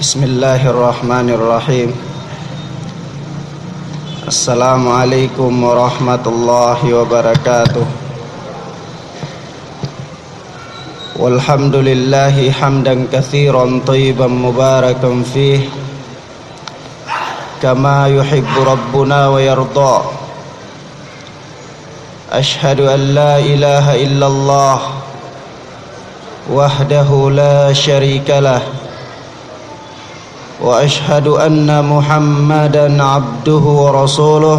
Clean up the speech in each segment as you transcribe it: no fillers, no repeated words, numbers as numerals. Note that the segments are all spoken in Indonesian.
Bismillahirrahmanirrahim. Assalamualaikum warahmatullahi wabarakatuh. Walhamdulillahi hamdan katsiran thayyiban mubarakan fih kama yuhibbu rabbuna wa yarda. Ashhadu an la ilaha illallah wahdahu la syarika lah wa ashhadu anna Muhammadan abduhu wa rasuluh.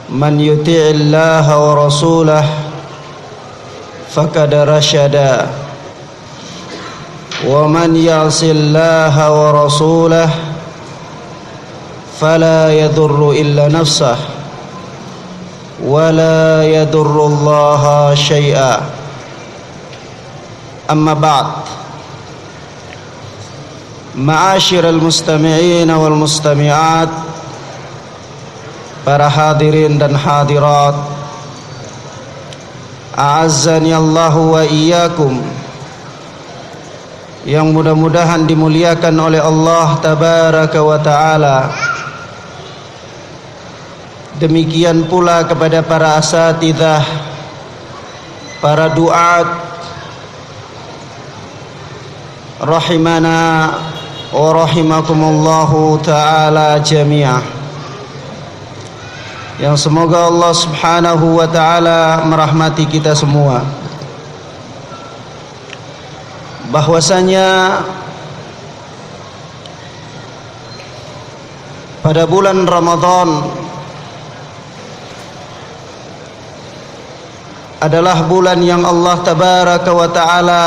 Man yuti'illaha wa rasulah faqad rasyada wa man ya'sillaha wa rasulah fala yadurru illa nafsah wa la yadurrullaha syai'a. Amma ba'd. Ma'asyiral mustami'in wal mustami'at, para hadirin dan hadirat, a'azzani Allahu wa iyyakum, yang mudah-mudahan dimuliakan oleh Allah tabaraka wa ta'ala. Demikian pula kepada para asatidzah, para duat, rahimana wa rahimakumullahu ta'ala jami'ah, yang semoga Allah subhanahu wa ta'ala merahmati kita semua. Bahwasanya pada bulan Ramadan adalah bulan yang Allah tabaraka wa ta'ala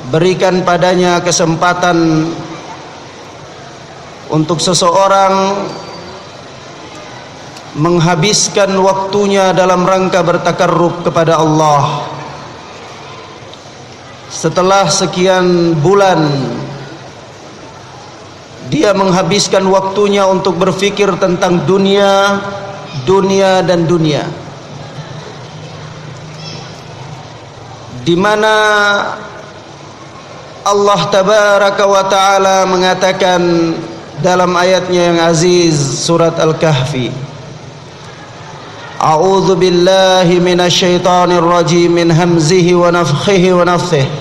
berikan padanya kesempatan untuk seseorang menghabiskan waktunya dalam rangka bertakarrub kepada Allah. Setelah sekian bulan dia menghabiskan waktunya untuk berfikir tentang dunia dan dunia, di mana Allah tabaraka wa ta'ala mengatakan dalam ayatnya yang aziz, surat Al-Kahfi, A'udzu billahi minasyaitonir rajim min hamzihi wa nafthihi wa nafthihi.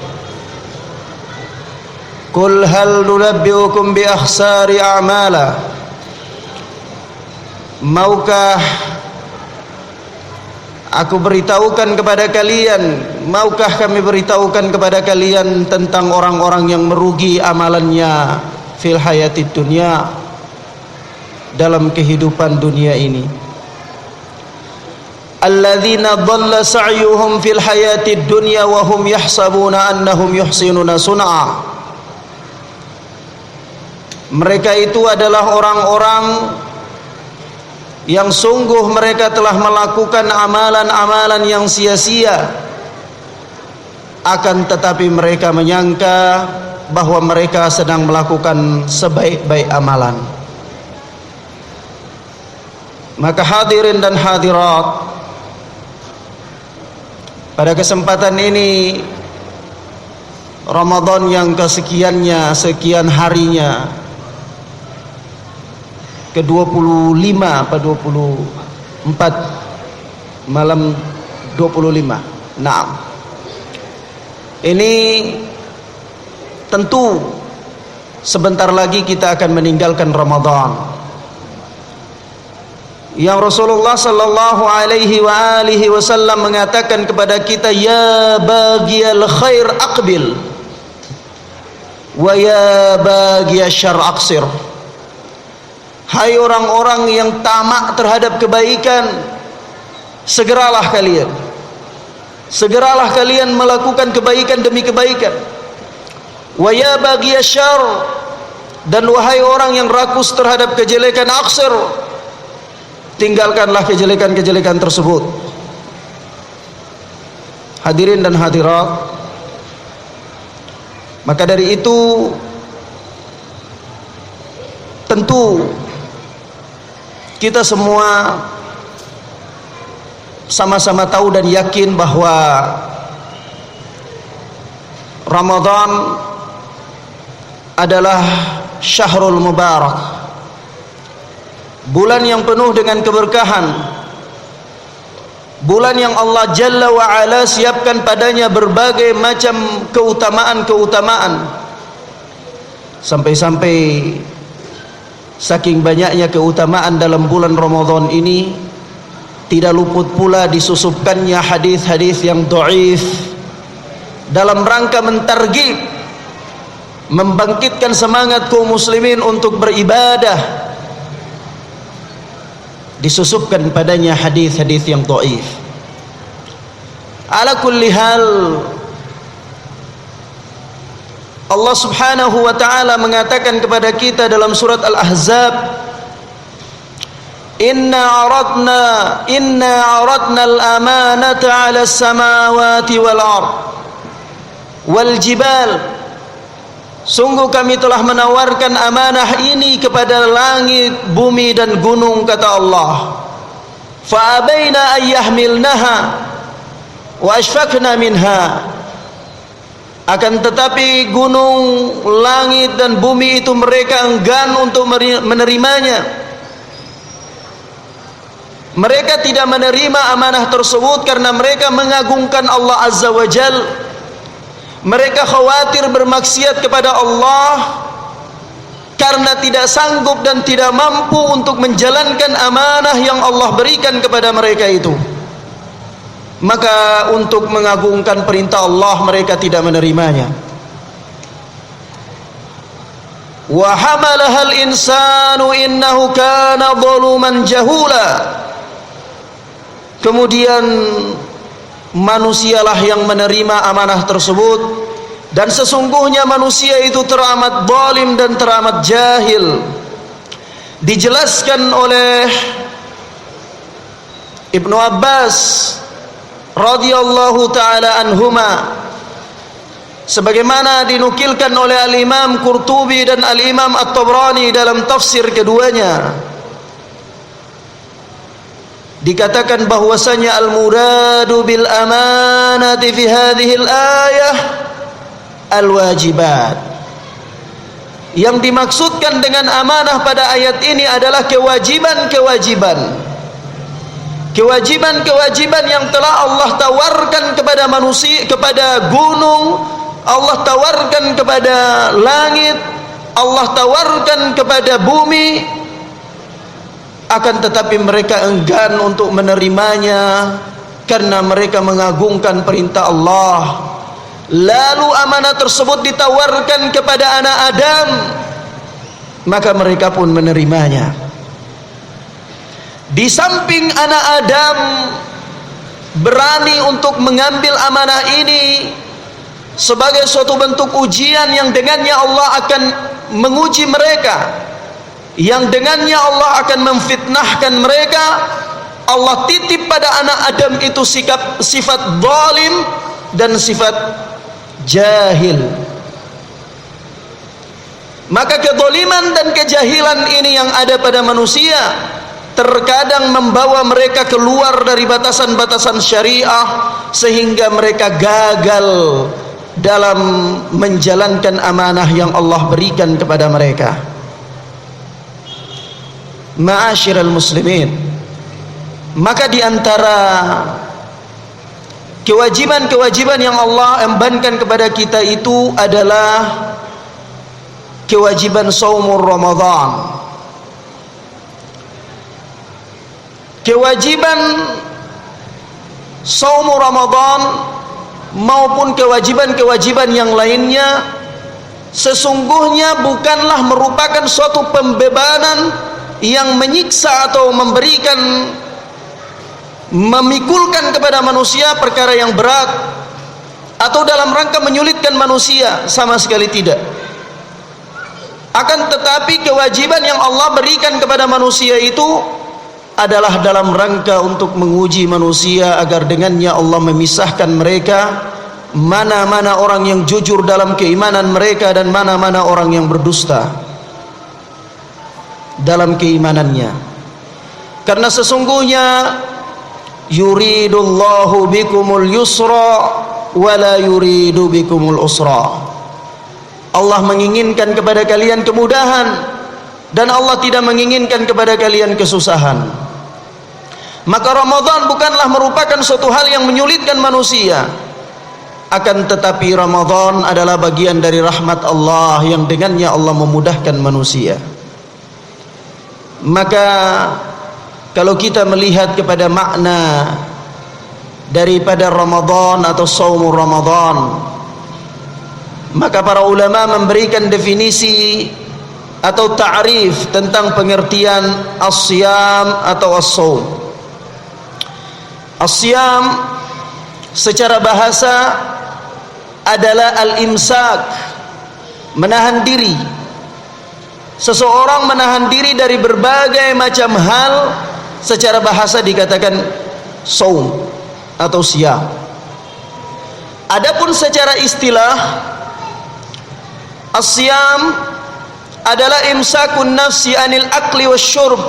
Qul hal nunabbi'ukum bi akhsari a'mala. Maukah aku beritahukan kepada kalian, maukah kami beritahukan kepada kalian tentang orang-orang yang merugi amalannya fil hayatid dunya, dalam kehidupan dunia ini. Alladzina dhalla sa'yuhum fil hayatid dunya wa hum yahsabuna annahum yuhsinuna sun'a. Mereka itu adalah orang-orang yang sungguh mereka telah melakukan amalan-amalan yang sia-sia, akan tetapi mereka menyangka bahwa mereka sedang melakukan sebaik-baik amalan. Maka hadirin dan hadirat, pada kesempatan ini, Ramadan yang kesekiannya, sekian harinya, ke-25 apa 24, malam 25. Naam. Ini tentu sebentar lagi kita akan meninggalkan Ramadan, yang Rasulullah sallallahu alaihi wa alihi wasallam mengatakan kepada kita, ya baghiyal khair aqbil wa ya baghiyasy syarr aqsir. Hai orang-orang yang tamak terhadap kebaikan, segeralah kalian melakukan kebaikan demi kebaikan. Wa ya baghiyasy syarr, dan wahai orang yang rakus terhadap kejelekan, aqsir, tinggalkanlah kejelekan-kejelekan tersebut. Hadirin dan hadirat, maka dari itu tentu kita semua sama-sama tahu dan yakin bahwa Ramadan adalah syahrul mubarak, bulan yang penuh dengan keberkahan, bulan yang Allah Jalla wa Ala siapkan padanya berbagai macam keutamaan-keutamaan. Sampai-sampai saking banyaknya keutamaan dalam bulan Ramadan ini, tidak luput pula disusupkannya hadis-hadis yang dhaif dalam rangka mentarghib, membangkitkan semangat kaum muslimin untuk beribadah. Disusupkan padanya hadis-hadis yang dhaif. Ala kulli hal, Allah Subhanahu wa ta'ala mengatakan kepada kita dalam surat Al-Ahzab, Inna aradna al-amanata 'ala as-samawati wal ard wal jibal. Sungguh kami telah menawarkan amanah ini kepada langit, bumi dan gunung, kata Allah. Fa abaina an yahmilnaha wa ashfaqna minha. Akan tetapi gunung, langit dan bumi itu mereka enggan untuk menerimanya. Mereka tidak menerima amanah tersebut karena mereka mengagungkan Allah Azza wa Jalla. Mereka khawatir bermaksiat kepada Allah karena tidak sanggup dan tidak mampu untuk menjalankan amanah yang Allah berikan kepada mereka itu. Maka untuk mengagungkan perintah Allah, mereka tidak menerimanya. Wa hamalahal insanu innahu kana zaluman jahula. Kemudian manusialah yang menerima amanah tersebut, dan sesungguhnya manusia itu teramat zalim dan teramat jahil. Dijelaskan oleh Ibnu Abbas radhiyallahu taala anhuma, sebagaimana dinukilkan oleh Al-Imam Qurtubi dan Al-Imam At-Tabrani dalam tafsir keduanya. Dikatakan bahwasanya al-muradu bil amanati fi hadhihi al-ayah al-wajibat. Yang dimaksudkan dengan amanah pada ayat ini adalah kewajiban-kewajiban. Kewajiban-kewajiban yang telah Allah tawarkan kepada manusia, kepada gunung, Allah tawarkan kepada langit, Allah tawarkan kepada bumi. Akan tetapi mereka enggan untuk menerimanya karena mereka mengagungkan perintah Allah. Lalu amanah tersebut ditawarkan kepada anak Adam, maka mereka pun menerimanya. Di samping anak Adam berani untuk mengambil amanah ini sebagai suatu bentuk ujian yang dengannya Allah akan menguji mereka, yang dengannya Allah akan memfitnahkan mereka, Allah titip pada anak Adam itu sifat zalim dan sifat jahil. Maka kezaliman dan kejahilan ini yang ada pada manusia terkadang membawa mereka keluar dari batasan-batasan syariah, sehingga mereka gagal dalam menjalankan amanah yang Allah berikan kepada mereka. Ma'asyiral muslimin, maka di antara kewajiban-kewajiban yang Allah embankan kepada kita itu adalah kewajiban saumur Ramadan. Kewajiban saumur Ramadan maupun kewajiban-kewajiban yang lainnya sesungguhnya bukanlah merupakan suatu pembebanan yang menyiksa atau memikulkan kepada manusia perkara yang berat atau dalam rangka menyulitkan manusia, sama sekali tidak. Akan tetapi kewajiban yang Allah berikan kepada manusia itu adalah dalam rangka untuk menguji manusia agar dengannya Allah memisahkan mereka, mana-mana orang yang jujur dalam keimanan mereka dan mana-mana orang yang berdusta dalam keimanannya. Karena sesungguhnya yuridullahu bikumul yusra wa la yuridu bikumul usra. Allah menginginkan kepada kalian kemudahan dan Allah tidak menginginkan kepada kalian kesusahan. Maka Ramadan bukanlah merupakan suatu hal yang menyulitkan manusia, akan tetapi Ramadan adalah bagian dari rahmat Allah yang dengannya Allah memudahkan manusia. Maka kalau kita melihat kepada makna daripada Ramadan atau saum Ramadan, maka para ulama memberikan definisi atau ta'rif tentang pengertian as-siyam atau as-saum. As-siyam secara bahasa adalah al-imsak, menahan diri. Seseorang menahan diri dari berbagai macam hal, secara bahasa dikatakan saum atau siyam. Adapun secara istilah, as-siyam adalah imsakun nafsi anil akli wasyurb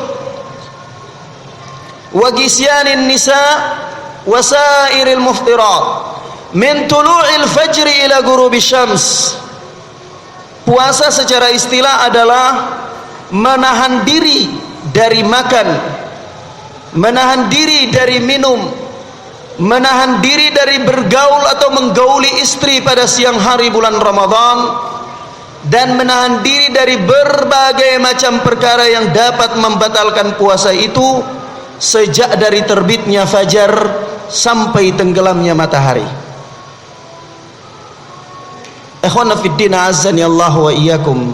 wa gisyanin nisa wa sairil muftirat min tulu'il fajri ila ghurubi syams. Puasa secara istilah adalah menahan diri dari makan, menahan diri dari minum, menahan diri dari bergaul atau menggauli istri pada siang hari bulan Ramadan, dan menahan diri dari berbagai macam perkara yang dapat membatalkan puasa itu sejak dari terbitnya fajar sampai tenggelamnya matahari. Ikhwana fiddin azzani Allah wa iyyakum.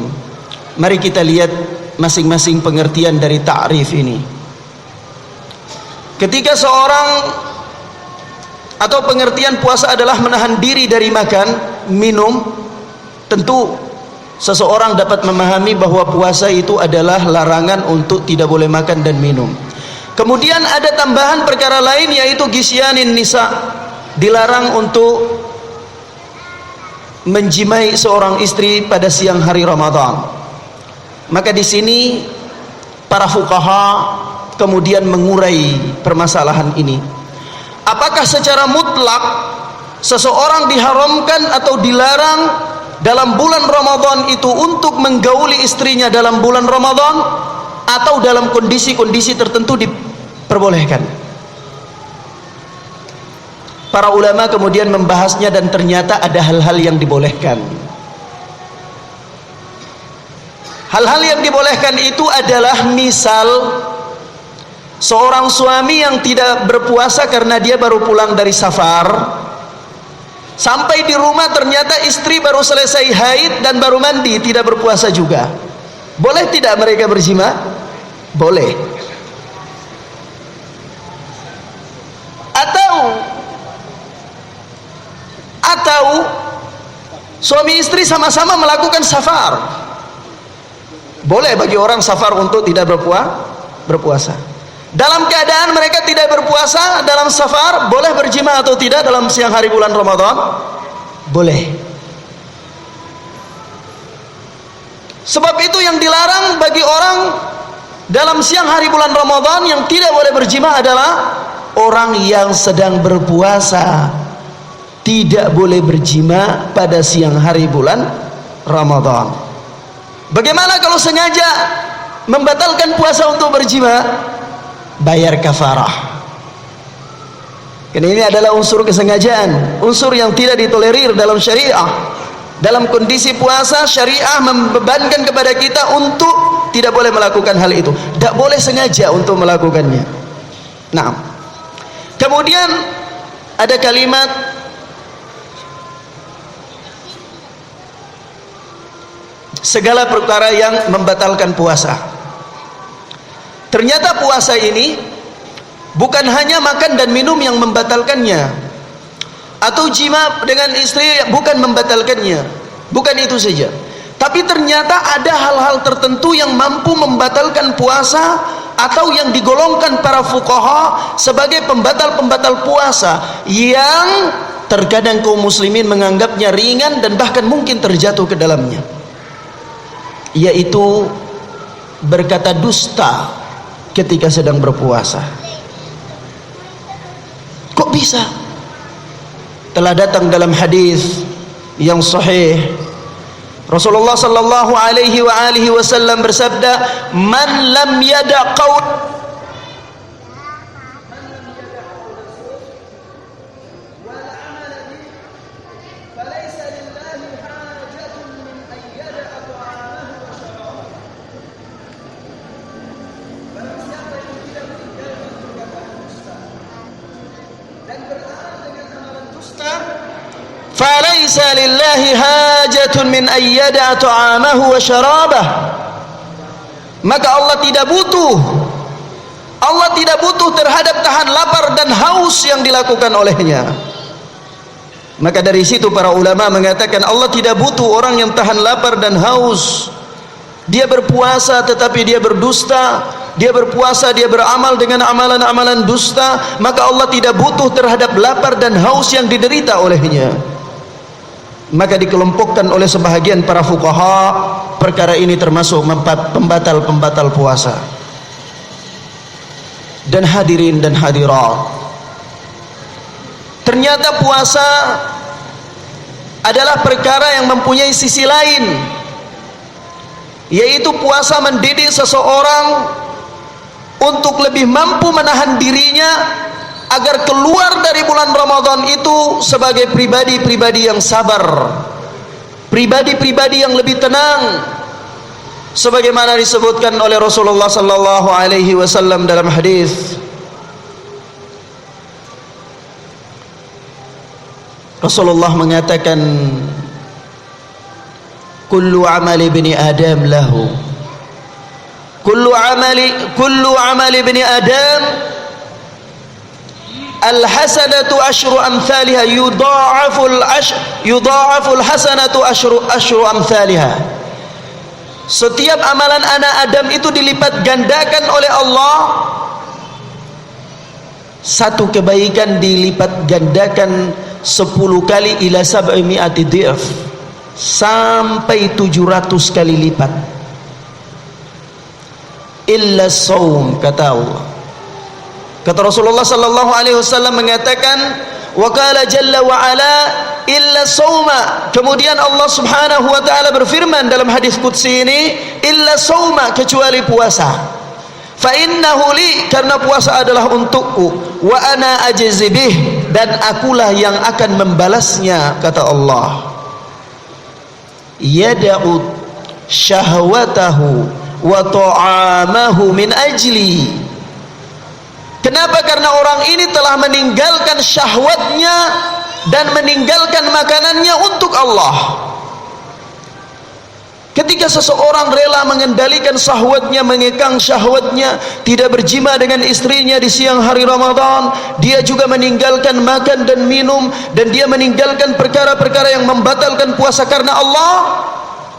Mari kita lihat masing-masing pengertian dari ta'rif ini. Ketika seorang atau pengertian puasa adalah menahan diri dari makan, minum, tentu seseorang dapat memahami bahwa puasa itu adalah larangan untuk tidak boleh makan dan minum. Kemudian ada tambahan perkara lain, yaitu gisyanin nisa, dilarang untuk menjimai seorang istri pada siang hari Ramadan. Maka di sini para fuqaha kemudian mengurai permasalahan ini. Apakah secara mutlak seseorang diharamkan atau dilarang dalam bulan Ramadan itu untuk menggauli istrinya dalam bulan Ramadan, atau dalam kondisi-kondisi tertentu diperbolehkan? Para ulama kemudian membahasnya dan ternyata ada hal-hal yang dibolehkan. Hal-hal yang dibolehkan itu adalah misal seorang suami yang tidak berpuasa karena dia baru pulang dari safar, sampai di rumah ternyata istri baru selesai haid dan baru mandi, tidak berpuasa juga. Boleh tidak mereka berjima? Boleh. Atau suami istri sama-sama melakukan safar. Boleh bagi orang safar untuk tidak berpuasa. Dalam keadaan mereka tidak berpuasa dalam safar, boleh berjima atau tidak dalam siang hari bulan Ramadan? Boleh. Sebab itu yang dilarang bagi orang dalam siang hari bulan Ramadan yang tidak boleh berjima adalah orang yang sedang berpuasa. Tidak boleh berjima pada siang hari bulan Ramadan. Bagaimana kalau sengaja membatalkan puasa untuk berjima? Bayar kafarah. Karena ini adalah unsur kesengajaan, unsur yang tidak ditolerir dalam syariah. Dalam kondisi puasa, syariah membebankan kepada kita untuk tidak boleh melakukan hal itu. Tidak boleh sengaja untuk melakukannya. Nah, kemudian ada kalimat segala perkara yang membatalkan puasa. Ternyata puasa ini bukan hanya makan dan minum yang membatalkannya, atau jima dengan istri bukan membatalkannya, bukan itu saja. Tapi ternyata ada hal-hal tertentu yang mampu membatalkan puasa, atau yang digolongkan para fuqaha sebagai pembatal-pembatal puasa, yang terkadang kaum muslimin menganggapnya ringan dan bahkan mungkin terjatuh ke dalamnya, yaitu berkata dusta ketika sedang berpuasa. Kok bisa? telah datang dalam hadis yang sahih. Rasulullah sallallahu alaihi wasallam bersabda, "Man lam yada qaul falaisa lillahi hajatun min ayyada ta'amahu wa syarabah." Maka Allah tidak butuh terhadap tahan lapar dan haus yang dilakukan olehnya. Maka dari situ para ulama mengatakan Allah tidak butuh orang yang tahan lapar dan haus. Dia berpuasa tetapi dia berdusta, dia berpuasa, dia beramal dengan amalan-amalan dusta, maka Allah tidak butuh terhadap lapar dan haus yang diderita olehnya. Maka dikelompokkan oleh sebahagian para fuqaha, perkara ini termasuk pembatal puasa. Dan hadirin dan hadirat, ternyata puasa adalah perkara yang mempunyai sisi lain, yaitu puasa mendidik seseorang untuk lebih mampu menahan dirinya agar keluar dari bulan Ramadan itu sebagai pribadi-pribadi yang sabar, pribadi-pribadi yang lebih tenang, sebagaimana disebutkan oleh Rasulullah sallallahu alaihi wasallam dalam hadis. Rasulullah mengatakan, kullu amali bani adam lahu, kullu amali bani adam al-hasanatu asyru amthaliha, yudha'aful hasanatu asyru amthaliha. Setiap amalan anak Adam itu dilipat gandakan oleh Allah. Satu kebaikan dilipat gandakan 10 kali ila 700 dhif, sampai 700 kali lipat. Illa saum, kata Allah. Kata Rasulullah sallallahu alaihi wasallam mengatakan, wa qala jalla wa ala illa sauma. Kemudian Allah Subhanahu wa taala berfirman dalam hadis qudsi ini, illa sauma, kecuali puasa. Fa innahu li, karena puasa adalah untukku, wa ana ajzi bih, dan akulah yang akan membalasnya, kata Allah. Yada'u syahwatahu wa ta'amahu min ajli. Kenapa? Karena orang ini telah meninggalkan syahwatnya dan meninggalkan makanannya untuk Allah. Ketika seseorang rela mengendalikan syahwatnya, mengekang syahwatnya, tidak berjima dengan istrinya di siang hari Ramadan, dia juga meninggalkan makan dan minum, dan dia meninggalkan perkara-perkara yang membatalkan puasa karena Allah,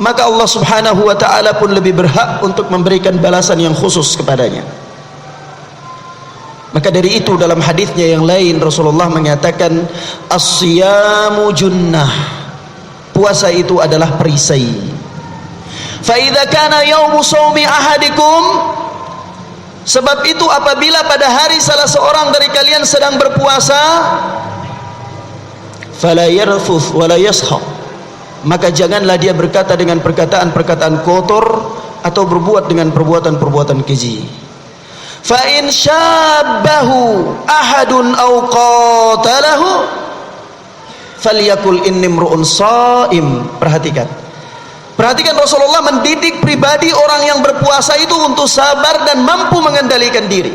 maka Allah Subhanahu wa ta'ala pun lebih berhak untuk memberikan balasan yang khusus kepadanya. Maka dari itu dalam hadisnya yang lain Rasulullah mengatakan, as-siyamu junnah, puasa itu adalah perisai. Fa idza kana yaumu shaumi ahadikum, sebab itu apabila pada hari salah seorang dari kalian sedang berpuasa, fala yarfuth wala yashab, maka janganlah dia berkata dengan perkataan-perkataan kotor atau berbuat dengan perbuatan-perbuatan keji. Fa in syabbahu ahadun aw qatalahu falyakul inni mru'un shaim. Perhatikan Rasulullah mendidik pribadi orang yang berpuasa itu untuk sabar dan mampu mengendalikan diri.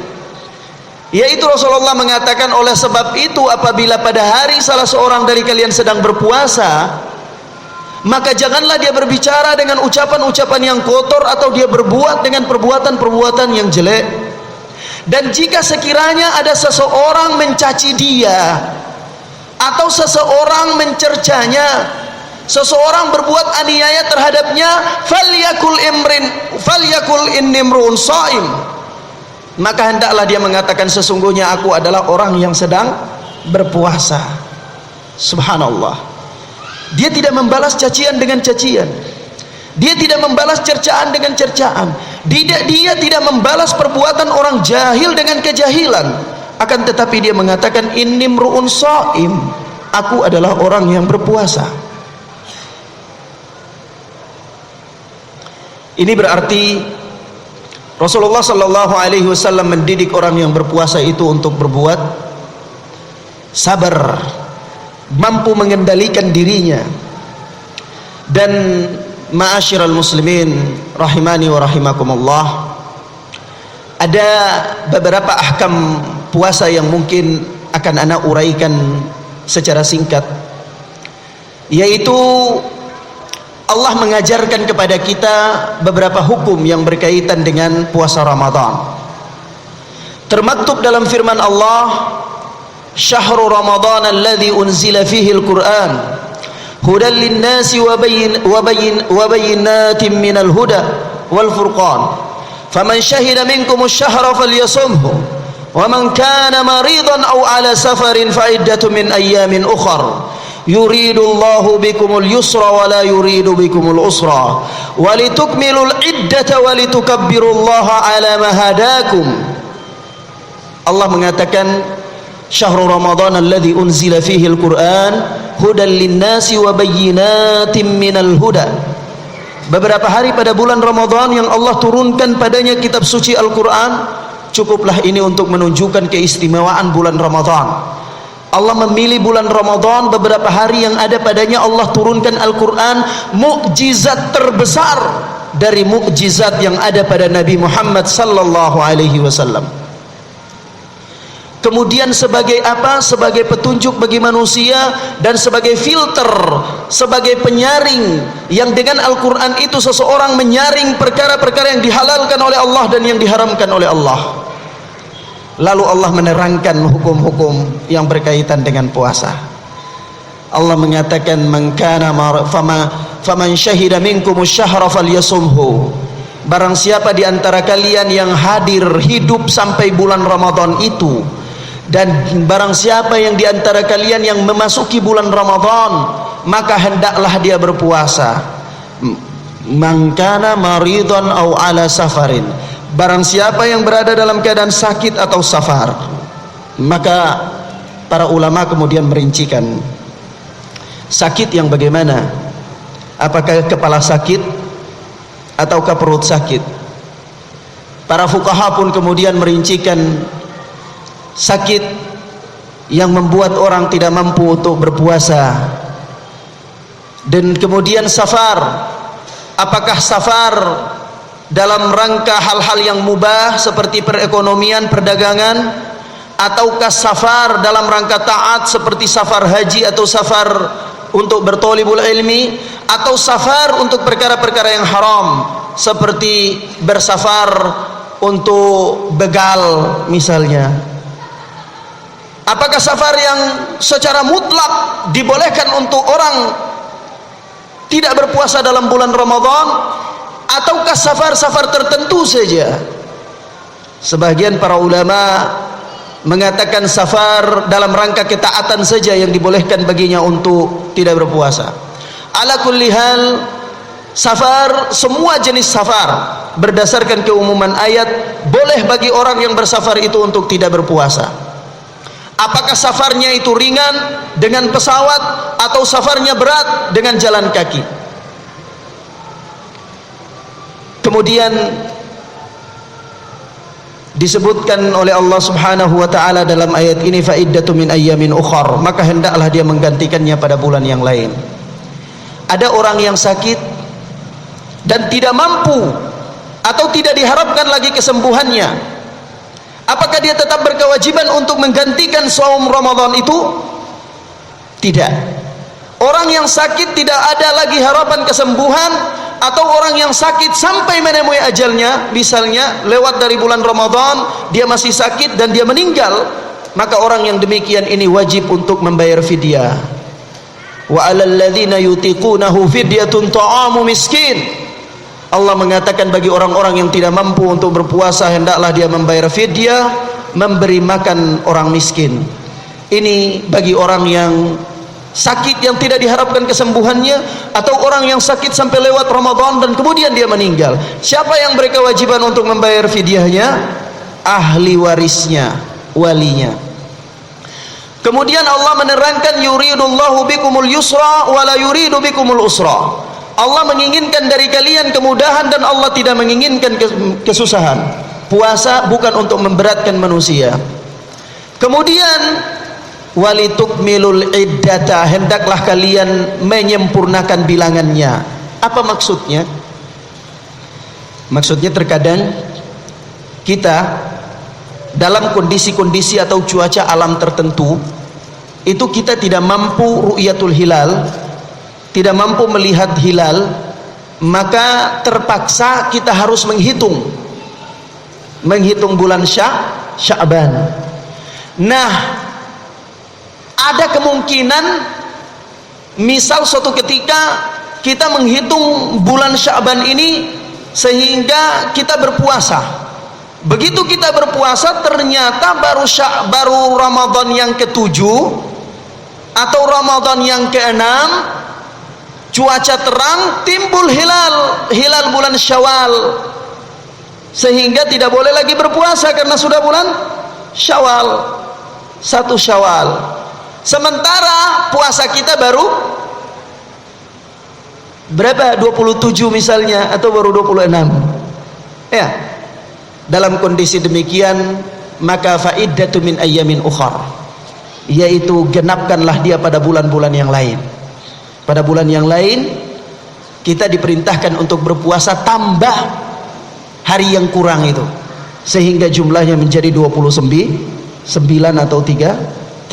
Yaitu Rasulullah mengatakan, oleh sebab itu apabila pada hari salah seorang dari kalian sedang berpuasa, maka janganlah dia berbicara dengan ucapan-ucapan yang kotor atau dia berbuat dengan perbuatan-perbuatan yang jelek. Dan jika sekiranya ada seseorang mencaci dia atau seseorang mencercanya, seseorang berbuat aniaya terhadapnya, falyakul inni mru'un shaim, maka hendaklah dia mengatakan, sesungguhnya aku adalah orang yang sedang berpuasa. Subhanallah. Dia tidak membalas cacian dengan cacian, dia tidak membalas cercaan dengan cercaan, dia tidak membalas perbuatan orang jahil dengan kejahilan, akan tetapi dia mengatakan inni mru'un shaim, aku adalah orang yang berpuasa. Ini berarti Rasulullah sallallahu alaihi wasallam mendidik orang yang berpuasa itu untuk berbuat sabar, mampu mengendalikan dirinya. Dan ma'asyiral muslimin rahimani wa rahimakumullah, ada beberapa ahkam puasa yang mungkin akan ana uraikan secara singkat, yaitu Allah mengajarkan kepada kita beberapa hukum yang berkaitan dengan puasa Ramadan. Termaktub dalam firman Allah, "Syahrul Ramadan alladzi unzila fihi al-Qur'an hudan lin-nasi wa bayyinatin minal huda wal furqan. Faman syahida minkum asy-syahra falyasumhu wa man kana maridan aw ala safarin fa iddatun min ayyamin ukhra. Yuridullahu bikumul yusra wa la yuridu bikumul usra wa litukmilul iddata wa litukabbirullaha ala ma hadakum." Allah mengatakan, Syahrul Ramadan alladzi unzila fihi al-Qur'an hudan lin-nasi wa bayyinatin minal huda. Beberapa hari pada bulan Ramadan yang Allah turunkan padanya kitab suci Al-Qur'an, cukuplah ini untuk menunjukkan keistimewaan bulan Ramadan. Allah memilih bulan Ramadan, beberapa hari yang ada padanya Allah turunkan Al-Qur'an, mukjizat terbesar dari mukjizat yang ada pada Nabi Muhammad sallallahu alaihi wasallam. Kemudian sebagai apa? Sebagai petunjuk bagi manusia dan sebagai filter, sebagai penyaring, yang dengan Al-Quran itu seseorang menyaring perkara-perkara yang dihalalkan oleh Allah dan yang diharamkan oleh Allah. Lalu Allah menerangkan hukum-hukum yang berkaitan dengan puasa. Allah mengatakan, "Man kana faman syahida minkumus syahra falyasumhu." Barang siapa di antara kalian yang hadir hidup sampai bulan Ramadan itu, dan barang siapa yang di antara kalian yang memasuki bulan Ramadan, maka hendaklah dia berpuasa. Man kana maridan aw ala safarin. Barang siapa yang berada dalam keadaan sakit atau safar. Maka para ulama kemudian merincikan sakit yang bagaimana? Apakah kepala sakit ataukah perut sakit? Para fuqaha pun kemudian merincikan sakit yang membuat orang tidak mampu untuk berpuasa. Dan kemudian safar, apakah safar dalam rangka hal-hal yang mubah seperti perekonomian, perdagangan, ataukah safar dalam rangka taat seperti safar haji atau safar untuk bertolibul ilmi, atau safar untuk perkara-perkara yang haram seperti bersafar untuk begal misalnya. Apakah safar yang secara mutlak dibolehkan untuk orang tidak berpuasa dalam bulan Ramadan, ataukah safar-safar tertentu saja? Sebagian para ulama mengatakan safar dalam rangka ketaatan saja yang dibolehkan baginya untuk tidak berpuasa. Ala kulli hal, safar, semua jenis safar berdasarkan keumuman ayat boleh bagi orang yang bersafar itu untuk tidak berpuasa. Apakah safarnya itu ringan dengan pesawat atau safarnya berat dengan jalan kaki? Kemudian disebutkan oleh Allah Subhanahu wa taala dalam ayat ini, fa iddatu min ayyamin ukhar, maka hendaklah dia menggantikannya pada bulan yang lain. Ada orang yang sakit dan tidak mampu atau tidak diharapkan lagi kesembuhannya, apakah dia tetap berkewajiban untuk menggantikan saum Ramadan itu? Tidak. Orang yang sakit tidak ada lagi harapan kesembuhan, atau orang yang sakit sampai menemui ajalnya, misalnya lewat dari bulan Ramadan dia masih sakit dan dia meninggal, maka orang yang demikian ini wajib untuk membayar fidyah. Wa 'alal ladzina yutiqunahu fidyatun ta'amu miskin. Allah mengatakan bagi orang-orang yang tidak mampu untuk berpuasa hendaklah dia membayar fidyah, memberi makan orang miskin. Ini bagi orang yang sakit yang tidak diharapkan kesembuhannya, atau orang yang sakit sampai lewat Ramadan dan kemudian dia meninggal. Siapa yang berkewajiban untuk membayar fidyahnya? Ahli warisnya, walinya. Kemudian Allah menerangkan yuridullahu bikumul yusra wa la yuridu bikumul usra. Allah menginginkan dari kalian kemudahan dan Allah tidak menginginkan kesusahan. Puasa bukan untuk memberatkan manusia. Kemudian walitukmilul iddata, hendaklah kalian menyempurnakan bilangannya. Apa maksudnya? Maksudnya terkadang kita dalam kondisi-kondisi atau cuaca alam tertentu itu kita tidak mampu ru'yatul hilal, tidak mampu melihat hilal, maka terpaksa kita harus menghitung bulan Sya'ban. Nah, ada kemungkinan misal suatu ketika kita menghitung bulan Sya'ban ini sehingga kita berpuasa. Begitu kita berpuasa ternyata baru Ramadan yang ke-7 atau Ramadan yang ke-6, cuaca terang, timbul hilal bulan Syawal, sehingga tidak boleh lagi berpuasa karena sudah bulan Syawal, 1 Syawal. Sementara puasa kita baru berapa? 27 misalnya, atau baru 26 ya. Dalam kondisi demikian maka fa'iddatu min ayyamin ukhar, yaitu genapkanlah dia pada bulan-bulan yang lain. Pada bulan yang lain kita diperintahkan untuk berpuasa tambah hari yang kurang itu, sehingga jumlahnya menjadi 29 atau 30.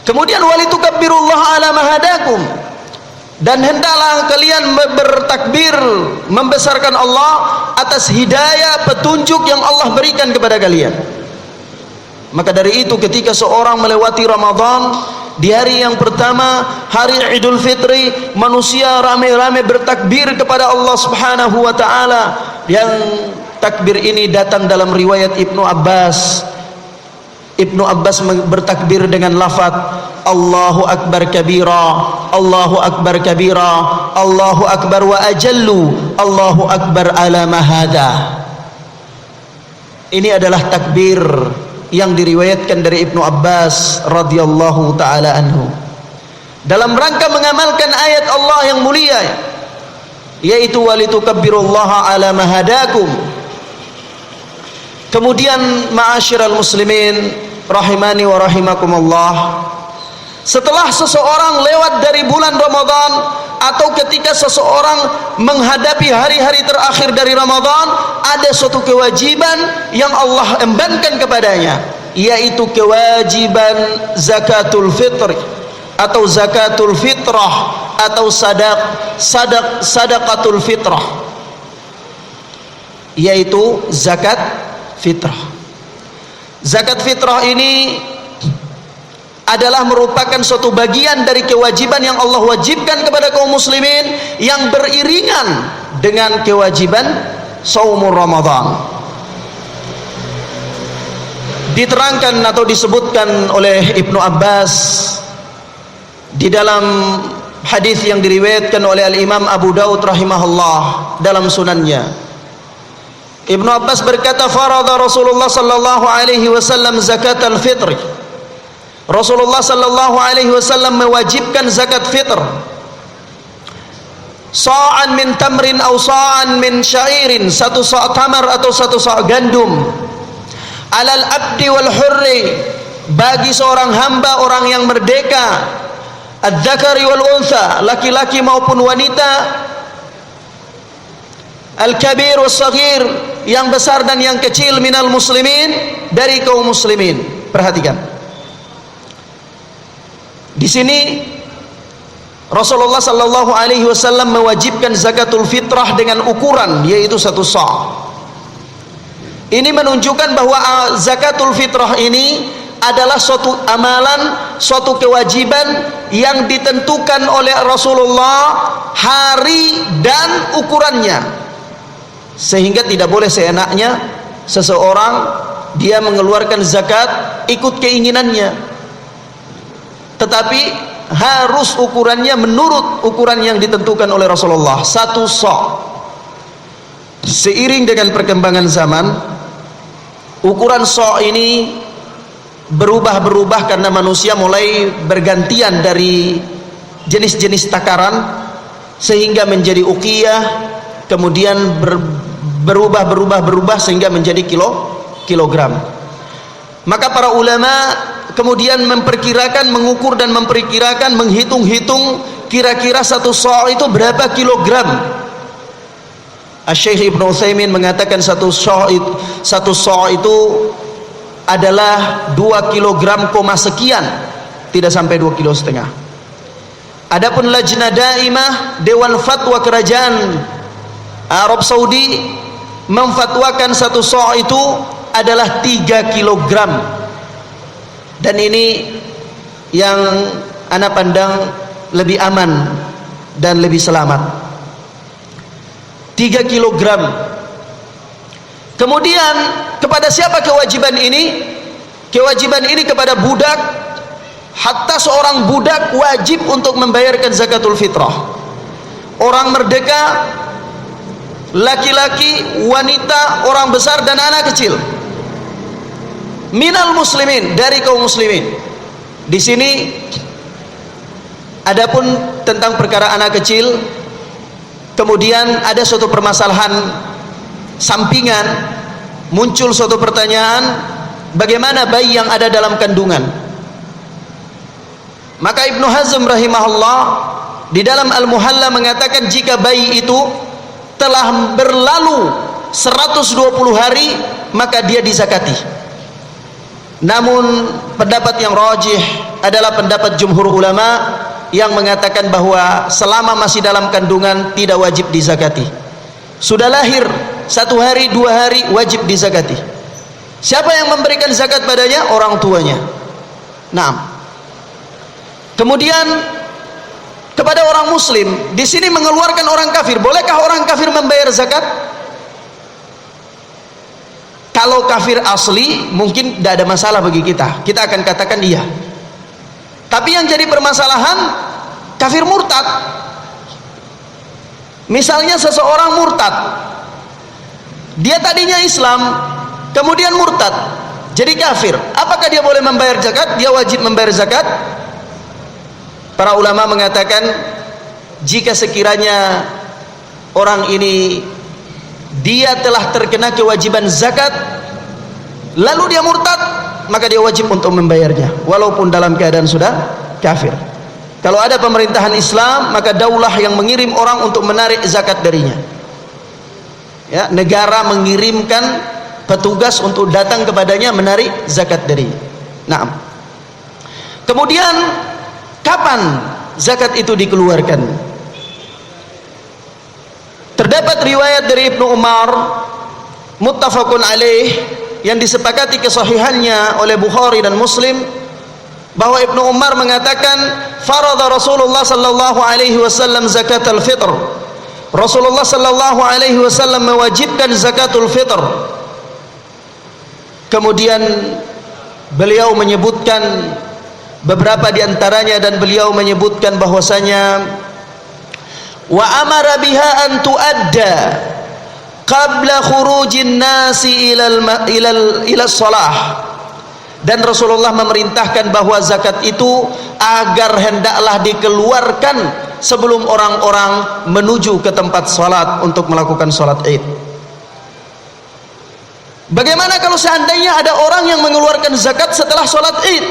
Kemudian walitukabbirullaha ala mahadakum, dan hendaklah kalian bertakbir membesarkan Allah atas hidayah petunjuk yang Allah berikan kepada kalian. Maka dari itu ketika seorang melewati Ramadan, di hari yang pertama, hari Idul Fitri, manusia ramai-ramai bertakbir kepada Allah Subhanahu wa taala. Yang takbir ini datang dalam riwayat Ibnu Abbas. Ibnu Abbas bertakbir dengan lafaz Allahu Akbar kabira, Allahu Akbar kabira, Allahu Akbar wa ajallu, Allahu Akbar ala mahada. Ini adalah takbir yang diriwayatkan dari Ibnu Abbas radhiyallahu taala anhu dalam rangka mengamalkan ayat Allah yang mulia, yaitu walitukabbirullaha ala mahadakum. Kemudian ma'asyiral muslimin rahimani wa rahimakumullah, setelah seseorang lewat dari bulan Ramadan atau ketika seseorang menghadapi hari-hari terakhir dari Ramadan, ada suatu kewajiban yang Allah embankan kepadanya, yaitu kewajiban zakatul fitri atau zakatul fitrah atau sadaqatul fitrah, yaitu zakat fitrah. Zakat fitrah ini adalah merupakan suatu bagian dari kewajiban yang Allah wajibkan kepada kaum muslimin yang beriringan dengan kewajiban saumur Ramadan. Diterangkan atau disebutkan oleh Ibnu Abbas di dalam hadis yang diriwayatkan oleh Al-Imam Abu Daud rahimahullah dalam sunannya. Ibnu Abbas berkata, farada Rasulullah sallallahu alaihi wasallam zakatal fitri. Rasulullah sallallahu alaihi wasallam mewajibkan zakat fitr, sa'an min tamrin atau sa'an min syairin, 1 sa' tamar atau 1 sa' gandum, alal abdi wal hurri, bagi seorang hamba orang yang merdeka, adzakari wal untha, laki-laki maupun wanita, al-kabir was saghir, yang besar dan yang kecil, minal muslimin, dari kaum muslimin. Perhatikan, di sini Rasulullah sallallahu alaihi wasallam mewajibkan zakatul fitrah dengan ukuran, yaitu 1 sa'. Ini menunjukkan bahwa zakatul fitrah ini adalah suatu amalan, suatu kewajiban yang ditentukan oleh Rasulullah hari dan ukurannya, sehingga tidak boleh seenaknya seseorang dia mengeluarkan zakat ikut keinginannya, tetapi harus ukurannya menurut ukuran yang ditentukan oleh Rasulullah, 1 sa'. Seiring dengan perkembangan zaman, ukuran sa' ini berubah-berubah karena manusia mulai bergantian dari jenis-jenis takaran sehingga menjadi uqiyah, kemudian berubah sehingga menjadi kilogram. Maka para ulama kemudian memperkirakan, mengukur dan memperkirakan, menghitung-hitung kira-kira satu sa' itu berapa kilogram. Asy-Syaikh Ibnu Utsaimin mengatakan satu sa' itu adalah 2 kilogram koma sekian, tidak sampai 2,5 kilo. Adapun Lajnah Daimah, Dewan Fatwa Kerajaan Arab Saudi, memfatwakan satu sa' itu adalah 3 kilogram. Dan ini yang ana pandang lebih aman dan lebih selamat. 3 kilogram. Kemudian kepada siapa kewajiban ini? Kewajiban ini kepada budak. Hatta seorang budak wajib untuk membayarkan zakatul fitrah. Orang merdeka, laki-laki, wanita, orang besar dan anak kecil. Minal muslimin, dari kaum muslimin. Di sini adapun tentang perkara anak kecil, kemudian ada suatu permasalahan sampingan, muncul suatu pertanyaan, bagaimana bayi yang ada dalam kandungan? Maka Ibnu Hazm rahimahullah di dalam Al-Muhalla mengatakan jika bayi itu telah berlalu 120 hari maka dia dizakati. Namun pendapat yang rajih adalah pendapat jumhur ulama yang mengatakan bahwa selama masih dalam kandungan tidak wajib dizakati. Sudah lahir 1 hari 2 hari wajib dizakati. Siapa yang memberikan zakat padanya? Orang tuanya. Naam. Kemudian kepada orang muslim, di sini mengeluarkan orang kafir. Bolehkah orang kafir membayar zakat? Kalau kafir asli mungkin tidak ada masalah bagi kita. Kita akan katakan iya. Tapi yang jadi permasalahan kafir murtad. Misalnya seseorang murtad, dia tadinya Islam, kemudian murtad, jadi kafir. Apakah dia boleh membayar zakat? Dia wajib membayar zakat? Para ulama mengatakan jika sekiranya orang ini dia telah terkena kewajiban zakat lalu dia murtad, maka dia wajib untuk membayarnya walaupun dalam keadaan sudah kafir. Kalau ada pemerintahan Islam, maka daulah yang mengirim orang untuk menarik zakat darinya. Ya, negara mengirimkan petugas untuk datang kepadanya menarik zakat darinya. Nah, kemudian kapan zakat itu dikeluarkan? Terdapat riwayat dari Ibnu Umar muttafaqun alaih yang disepakati kesahihannya oleh Bukhari dan Muslim, bahwa Ibnu Umar mengatakan farada Rasulullah sallallahu alaihi wasallam zakatul fitr. Rasulullah sallallahu alaihi wasallam mewajibkan zakatul fitr. Kemudian beliau menyebutkan beberapa di antaranya, dan beliau menyebutkan bahwasanya wa amara biha an tuadda qabla khurujin nasi ila shalah. Dan Rasulullah memerintahkan bahwa zakat itu agar hendaklah dikeluarkan sebelum orang-orang menuju ke tempat salat untuk melakukan salat Id. Bagaimana kalau seandainya ada orang yang mengeluarkan zakat setelah salat Id?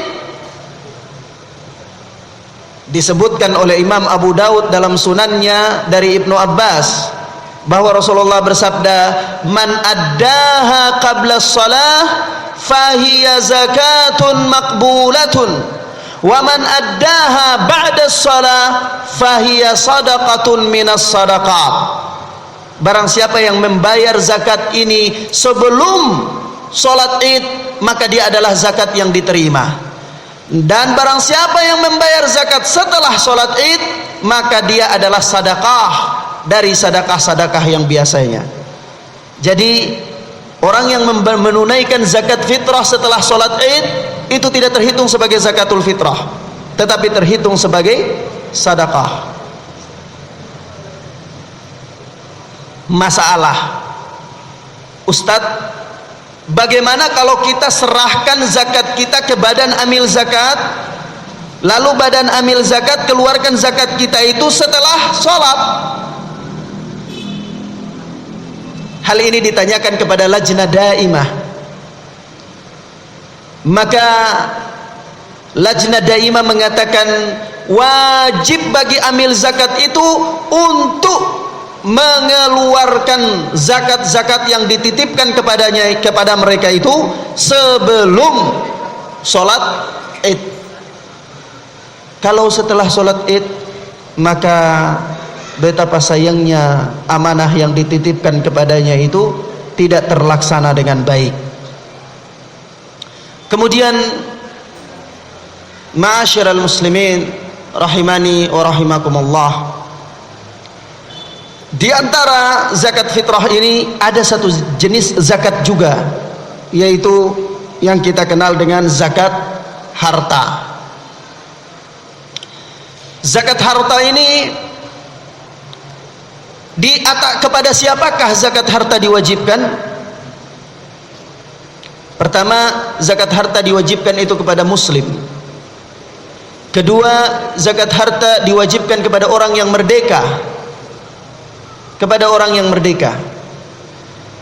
Disebutkan oleh Imam Abu Daud dalam sunannya dari Ibnu Abbas bahwa Rasulullah bersabda, man addaha qabla shalah fahiya zakatun maqbulatun wa man addaha ba'da shalah fahiya sadaqatun minas sadaqat. Barang siapa yang membayar zakat ini sebelum salat Id, maka dia adalah zakat yang diterima. Dan barang siapa yang membayar zakat setelah sholat Id, maka dia adalah sadaqah dari sedekah-sedekah yang biasanya. Jadi orang yang menunaikan zakat fitrah setelah sholat Id itu tidak terhitung sebagai zakatul fitrah, tetapi terhitung sebagai sedekah. Masalah, Ustadz, Bagaimana kalau kita serahkan zakat kita ke badan amil zakat, lalu badan amil zakat keluarkan zakat kita itu setelah sholat? Hal ini ditanyakan kepada lajnah daimah. Maka lajnah daimah mengatakan wajib bagi amil zakat itu untuk mengeluarkan zakat-zakat yang dititipkan kepada mereka itu sebelum sholat Id. Kalau setelah sholat Id, maka betapa sayangnya amanah yang dititipkan kepadanya itu tidak terlaksana dengan baik. Kemudian, ma'asyiral muslimin rahimani wa rahimakumullah, di antara zakat fitrah ini ada satu jenis zakat juga, yaitu yang kita kenal dengan zakat harta. Zakat harta ini kepada siapakah zakat harta diwajibkan? Pertama, zakat harta diwajibkan itu kepada muslim. Kedua, zakat harta diwajibkan kepada orang yang merdeka. Kepada orang yang merdeka.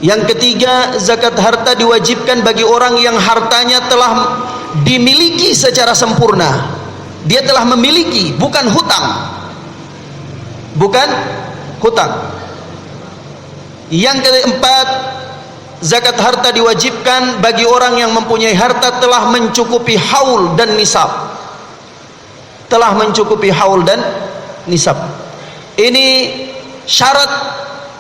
Yang ketiga, zakat harta diwajibkan bagi orang yang hartanya telah dimiliki secara sempurna. Dia telah memiliki, bukan hutang. Bukan hutang. Yang keempat, zakat harta diwajibkan bagi orang yang mempunyai harta telah mencukupi haul dan nisab. Telah mencukupi haul dan nisab. Ini syarat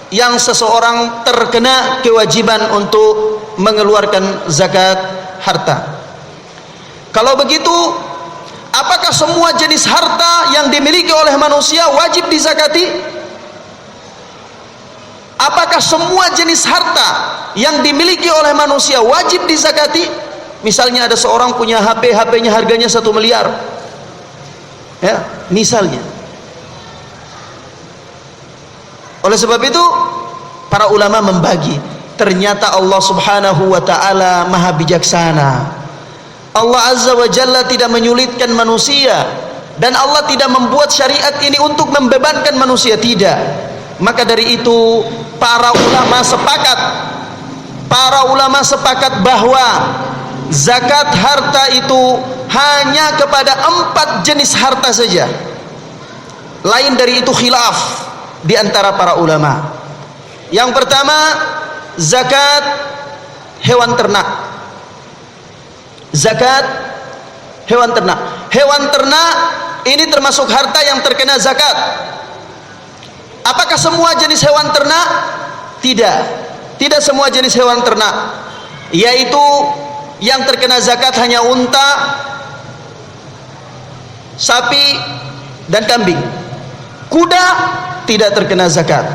yang seseorang terkena kewajiban untuk mengeluarkan zakat harta. Kalau begitu, apakah semua jenis harta yang dimiliki oleh manusia wajib dizakati? Apakah semua jenis harta yang dimiliki oleh manusia wajib dizakati? Misalnya ada seorang punya HP, HP-nya harganya 1 miliar. Ya, misalnya. Oleh sebab itu, para ulama membagi. Ternyata Allah subhanahu wa ta'ala maha bijaksana. Allah azza wa jalla tidak menyulitkan manusia, dan Allah tidak membuat syariat ini untuk membebankan manusia, tidak. Maka dari itu para ulama sepakat bahwa zakat harta itu hanya kepada 4 jenis harta saja. Lain dari itu khilaf di antara para ulama. Yang pertama, zakat hewan ternak. Zakat hewan ternak. Hewan ternak ini termasuk harta yang terkena zakat. Apakah semua jenis hewan ternak? Tidak. Tidak semua jenis hewan ternak. Yaitu yang terkena zakat hanya unta, sapi, dan kambing. Kuda tidak terkena zakat.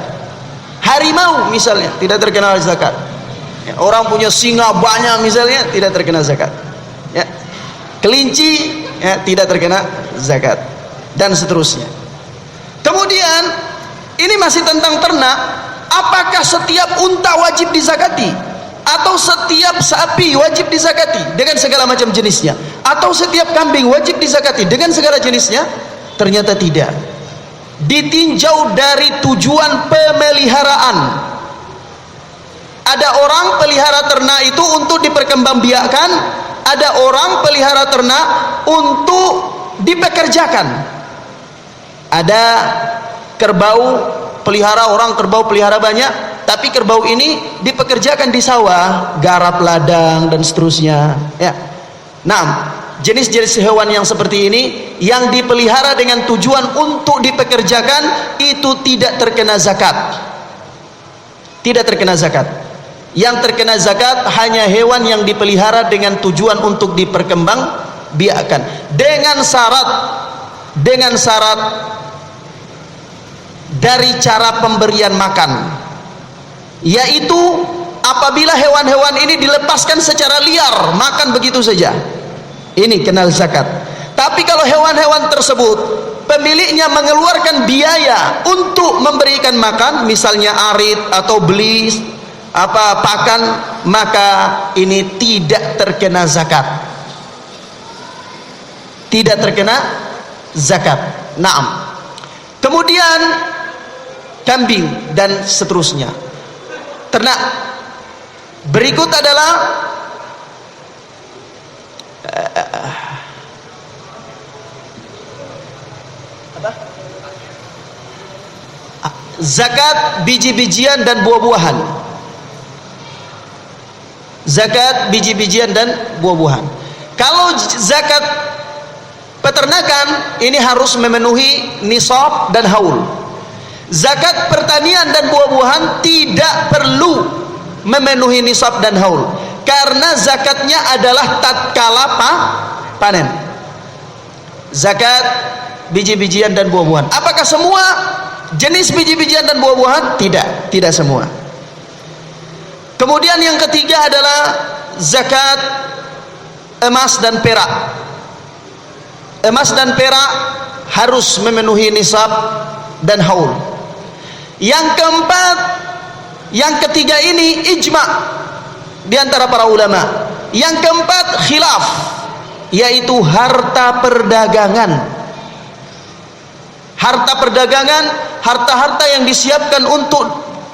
Harimau misalnya tidak terkena zakat. Ya, orang punya singa banyak misalnya tidak terkena zakat. Ya. Kelinci ya, tidak terkena zakat, dan seterusnya. Kemudian ini masih tentang ternak. Apakah setiap unta wajib dizakati? Atau setiap sapi wajib dizakati dengan segala macam jenisnya? Atau setiap kambing wajib dizakati dengan segala jenisnya? Ternyata tidak. Ditinjau dari tujuan pemeliharaan. Ada orang pelihara ternak itu untuk diperkembangbiakkan, ada orang pelihara ternak untuk dipekerjakan. Ada kerbau pelihara, orang kerbau pelihara banyak, tapi kerbau ini dipekerjakan di sawah, garap ladang dan seterusnya. Ya. Nah, jenis-jenis hewan yang seperti ini yang dipelihara dengan tujuan untuk dipekerjakan itu tidak terkena zakat. Tidak terkena zakat. Yang terkena zakat hanya hewan yang dipelihara dengan tujuan untuk diperkembangbiakkan dengan syarat dari cara pemberian makan, yaitu apabila hewan-hewan ini dilepaskan secara liar, makan begitu saja, ini kenal zakat. Tapi kalau hewan-hewan tersebut pemiliknya mengeluarkan biaya untuk memberikan makan, misalnya arit atau beli pakan maka ini tidak terkena zakat. Tidak terkena zakat. Naam. Kemudian kambing dan seterusnya. Ternak. Berikut adalah zakat biji-bijian dan buah-buahan. Zakat biji-bijian dan buah-buahan. Kalau zakat peternakan ini harus memenuhi nisab dan haul. Zakat pertanian dan buah-buahan tidak perlu memenuhi nisab dan haul, karena zakatnya adalah tatkala panen. Zakat biji-bijian dan buah-buahan. Apakah semua jenis biji-bijian dan buah-buahan? Tidak, tidak semua. Kemudian yang ketiga adalah zakat emas dan perak. Emas dan perak harus memenuhi nisab dan haul. Yang keempat, yang ketiga ini ijma di antara para ulama. Yang keempat khilaf, yaitu harta perdagangan. Harta perdagangan, harta-harta yang disiapkan untuk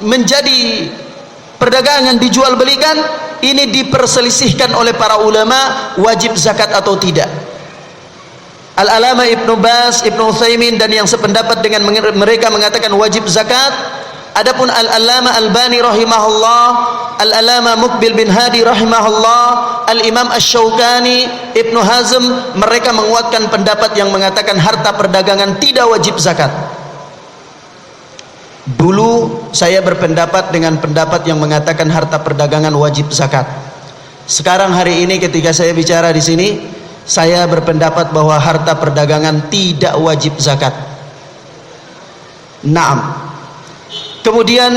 menjadi perdagangan dijual belikan, ini diperselisihkan oleh para ulama wajib zakat atau tidak. Al-Alama Ibnu Baz, Ibnu Utsaimin dan yang sependapat dengan mereka mengatakan wajib zakat. Adapun Al-Alama Albani rahimahullah, Al-Alama Muqbil bin Hadi rahimahullah, Al-Imam Asy-Syaukani, Ibnu Hazm, mereka menguatkan pendapat yang mengatakan harta perdagangan tidak wajib zakat. Dulu saya berpendapat dengan pendapat yang mengatakan harta perdagangan wajib zakat. Sekarang hari ini ketika saya bicara di sini, saya berpendapat bahwa harta perdagangan tidak wajib zakat. Naam. Kemudian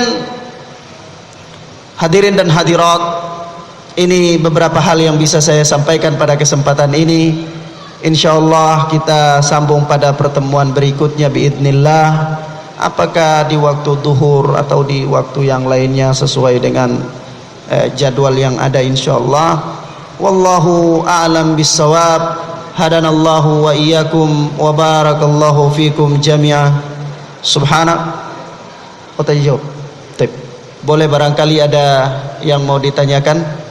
hadirin dan hadirat, ini beberapa hal yang bisa saya sampaikan pada kesempatan ini. Insyaallah kita sambung pada pertemuan berikutnya biidznillah. Apakah di waktu duhur atau di waktu yang lainnya sesuai dengan jadwal yang ada insyaallah. Wallahu a'lam bissawab. Hadanallahu wa iyyakum wa barakallahu fikum jami'an. Subhanak. Otayo. Boleh barangkali ada yang mau ditanyakan?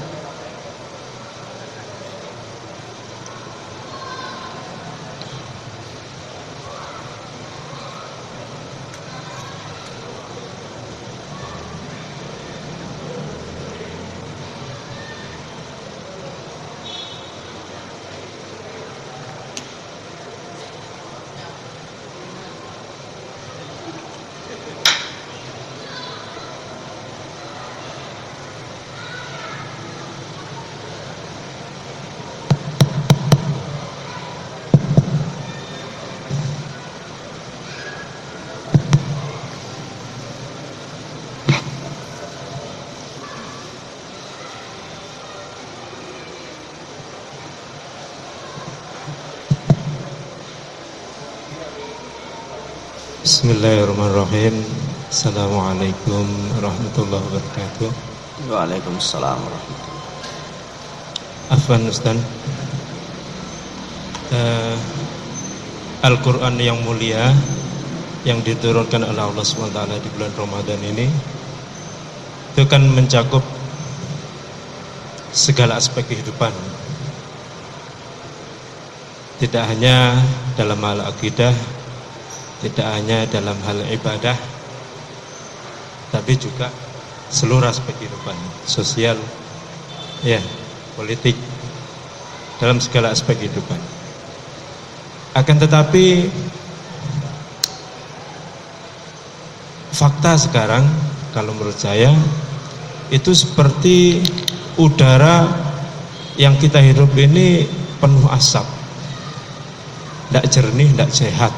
Bismillahirrahmanirrahim. Assalamualaikum warahmatullahi wabarakatuh. Waalaikumsalam warahmatullahi. Afwan Ustaz, Al-Quran yang mulia yang diturunkan oleh Allah SWT di bulan Ramadan ini itu kan mencakup segala aspek kehidupan, tidak hanya dalam hal akidah, tidak hanya dalam hal ibadah, tapi juga seluruh aspek kehidupan, sosial, ya, politik, dalam segala aspek kehidupan. Akan tetapi fakta sekarang, kalau menurut saya, itu seperti udara yang kita hidup ini penuh asap, tidak jernih, tidak sehat.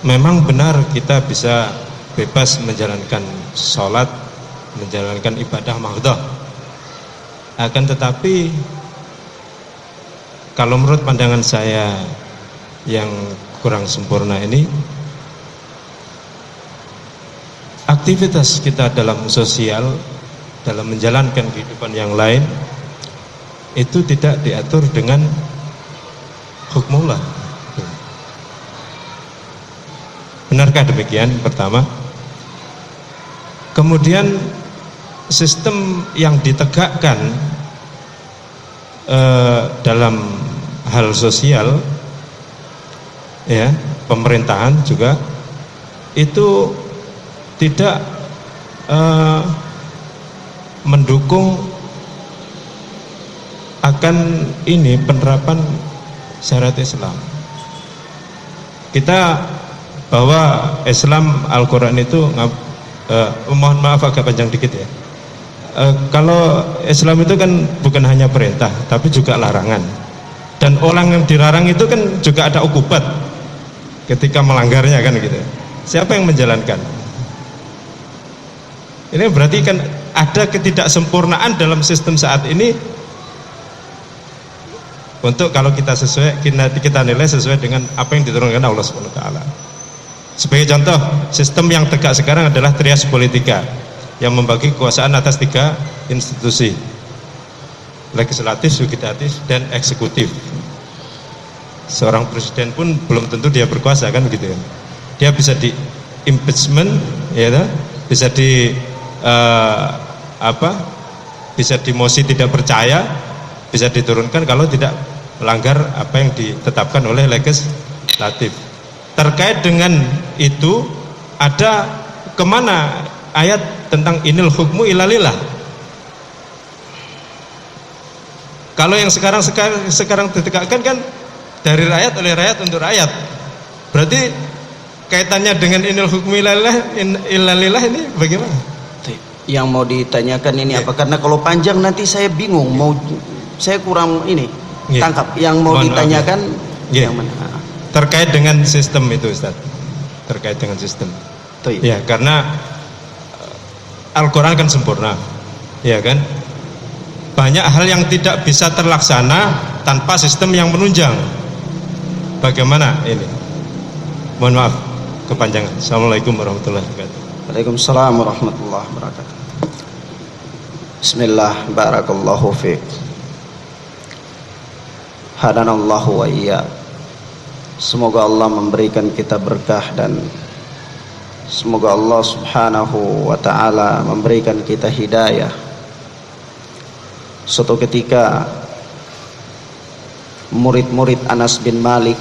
Memang benar kita bisa bebas menjalankan sholat, menjalankan ibadah mahdhah. Akan tetapi kalau menurut pandangan saya yang kurang sempurna ini, aktivitas kita dalam sosial, dalam menjalankan kehidupan yang lain, itu tidak diatur dengan hukmullah. Benarkah demikian? Pertama. Kemudian sistem yang ditegakkan dalam hal sosial, ya, pemerintahan juga itu tidak mendukung akan ini penerapan syariat Islam. Kita bahwa Islam Al-Quran itu mohon maaf agak panjang dikit ya. Kalau Islam itu kan bukan hanya perintah tapi juga larangan, dan orang yang dilarang itu kan juga ada ukubat ketika melanggarnya kan gitu. Siapa yang menjalankan? Ini berarti kan ada ketidaksempurnaan dalam sistem saat ini. Untuk kalau kita nilai sesuai dengan apa yang diturunkan Allah SWT. Sebagai contoh, sistem yang tegak sekarang adalah trias politika yang membagi kekuasaan atas 3 institusi: legislatif, yudikatif, dan eksekutif. Seorang presiden pun belum tentu dia berkuasa kan gitu ya. Dia bisa di impeachment, ya, bisa di bisa dimosi tidak percaya, bisa diturunkan kalau tidak melanggar apa yang ditetapkan oleh legislatif. Terkait dengan itu, ada kemana ayat tentang inil hukmu ilalillah? Kalau yang sekarang ditegakkan kan dari rakyat, oleh rakyat, untuk rakyat. Berarti kaitannya dengan inil hukmu ilalillah ini bagaimana? Yang mau ditanyakan ini apa? Karena kalau panjang nanti saya bingung, saya kurang ini tangkap. Yang mau ditanyakan yang mana? Terkait dengan sistem itu, Ustaz. Terkait dengan sistem. Ya, karena Al-Quran kan sempurna, ya kan? Banyak hal yang tidak bisa terlaksana tanpa sistem yang menunjang. Bagaimana ini? Mohon maaf kepanjangan. Assalamualaikum warahmatullahi wabarakatuh. Waalaikumsalam warahmatullahi wabarakatuh. Bismillah, barakallahu fiik. Hadanallahu wa iyyak. Semoga Allah memberikan kita berkah, dan semoga Allah Subhanahu wa ta'ala memberikan kita hidayah. Suatu ketika murid-murid Anas bin Malik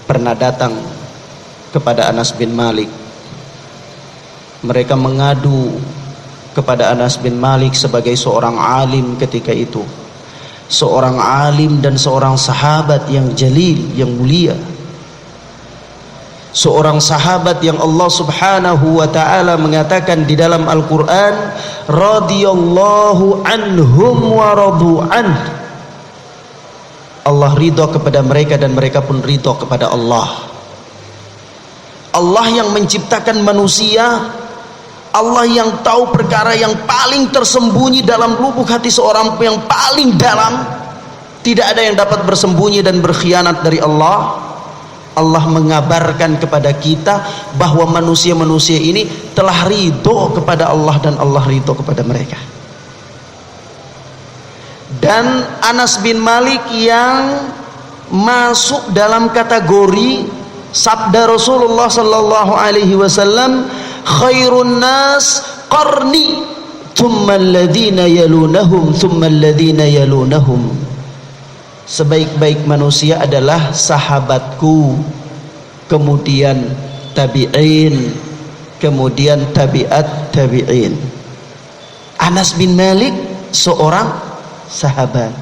pernah datang kepada Anas bin Malik. Mereka mengadu kepada Anas bin Malik sebagai seorang alim ketika itu, seorang alim dan seorang sahabat yang jalil, yang mulia, seorang sahabat yang Allah Subhanahu wa ta'ala mengatakan di dalam Al-Quran, radhiyallahu anhum wa radu anh. Allah ridha kepada mereka dan mereka pun ridha kepada Allah. Allah yang menciptakan manusia, Allah yang tahu perkara yang paling tersembunyi dalam lubuk hati seorang yang paling dalam. Tidak ada yang dapat bersembunyi dan berkhianat dari Allah. Allah mengabarkan kepada kita bahwa manusia-manusia ini telah ridho kepada Allah dan Allah ridho kepada mereka. Dan Anas bin Malik yang masuk dalam kategori sabda Rasulullah sallallahu alaihi wasallam, khairun nas qarni thumma alladhina yalunahum thumma alladhina yalunahum. Sebaik-baik manusia adalah sahabatku, kemudian tabi'in, kemudian tabi'at tabi'in. Anas bin Malik seorang sahabat.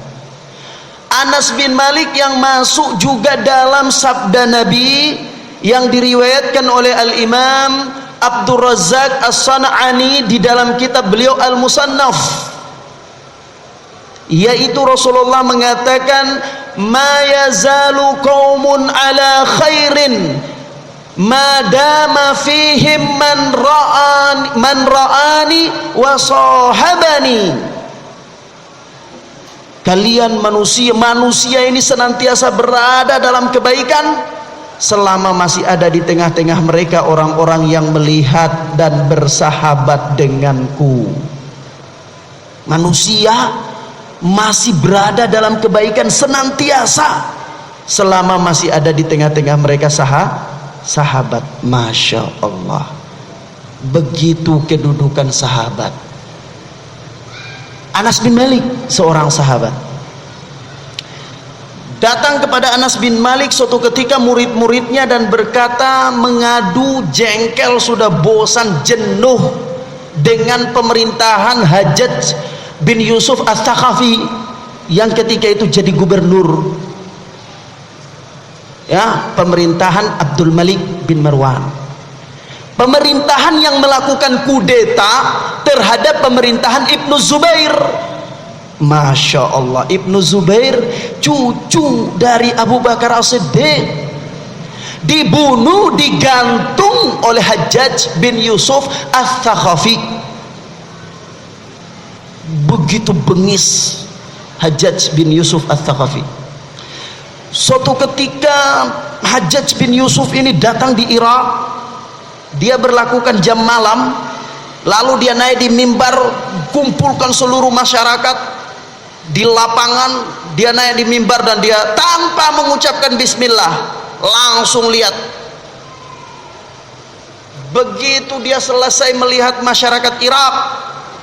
Anas bin Malik yang masuk juga dalam sabda Nabi yang diriwayatkan oleh Al-Imam Abdul Razzaq As-San'ani di dalam kitab beliau Al-Musannaf, yaitu Rasulullah mengatakan, ma yazalu qaumun ala khairin ma dama fihim man ra'ani wa sahabani. Kalian manusia ini senantiasa berada dalam kebaikan selama masih ada di tengah-tengah mereka orang-orang yang melihat dan bersahabat denganku. Manusia masih berada dalam kebaikan senantiasa selama masih ada di tengah-tengah mereka sahabat. Masya Allah, begitu kedudukan sahabat. Anas bin Malik seorang sahabat, datang kepada Anas bin Malik suatu ketika murid-muridnya dan berkata, mengadu, jengkel, sudah bosan, jenuh dengan pemerintahan Hajjaj bin Yusuf Ats-Tsaqafi yang ketika itu jadi gubernur, ya, pemerintahan Abdul Malik bin Marwan, pemerintahan yang melakukan kudeta terhadap pemerintahan Ibnu Zubair. Masya Allah, Ibnu Zubair cucu dari Abu Bakar As-Siddiq dibunuh, digantung oleh Hajjaj bin Yusuf Ats-Tsaqafi. Begitu bengis Hajjaj bin Yusuf Ats-Tsaqafi. Suatu ketika Hajjaj bin Yusuf ini datang di Irak, dia berlakukan jam malam, lalu dia naik di mimbar, kumpulkan seluruh masyarakat di lapangan. Dia naik di mimbar dan dia tanpa mengucapkan bismillah langsung lihat. Begitu dia selesai melihat masyarakat Irak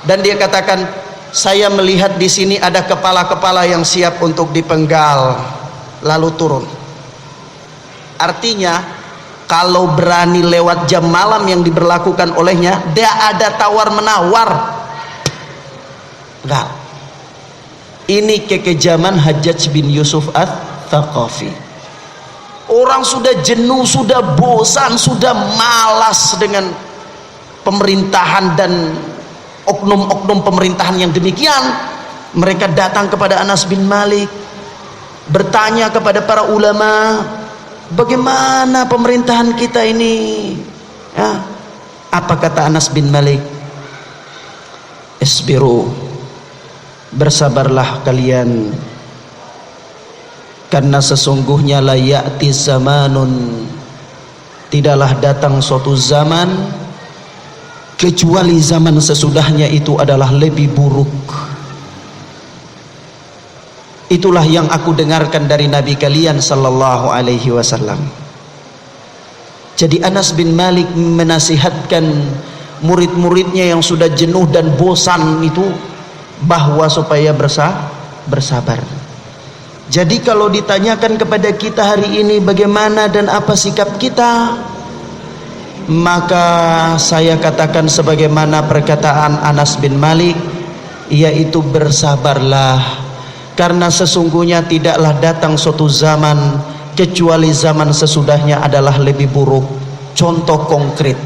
dan dia katakan, saya melihat di sini ada kepala-kepala yang siap untuk dipenggal, lalu turun. Artinya kalau berani lewat jam malam yang diberlakukan olehnya, dia ada tawar menawar. Enggak. Ini kekejaman Hajjaj bin Yusuf Ats-Tsaqafi. Orang sudah jenuh, sudah bosan, sudah malas dengan pemerintahan dan oknum-oknum pemerintahan yang demikian. Mereka datang kepada Anas bin Malik, bertanya kepada para ulama, bagaimana pemerintahan kita ini, ya? Apa kata Anas bin Malik? Isbiru, bersabarlah kalian, karena sesungguhnya la ya'ti zamanun, tidaklah datang suatu zaman kecuali zaman sesudahnya itu adalah lebih buruk. Itulah yang aku dengarkan dari Nabi kalian sallallahu alaihi wasallam. Jadi Anas bin Malik menasihatkan murid-muridnya yang sudah jenuh dan bosan itu bahwa supaya bersabar. Jadi kalau ditanyakan kepada kita hari ini bagaimana dan apa sikap kita, maka saya katakan sebagaimana perkataan Anas bin Malik, yaitu bersabarlah, karena sesungguhnya tidaklah datang suatu zaman kecuali zaman sesudahnya adalah lebih buruk. Contoh konkret,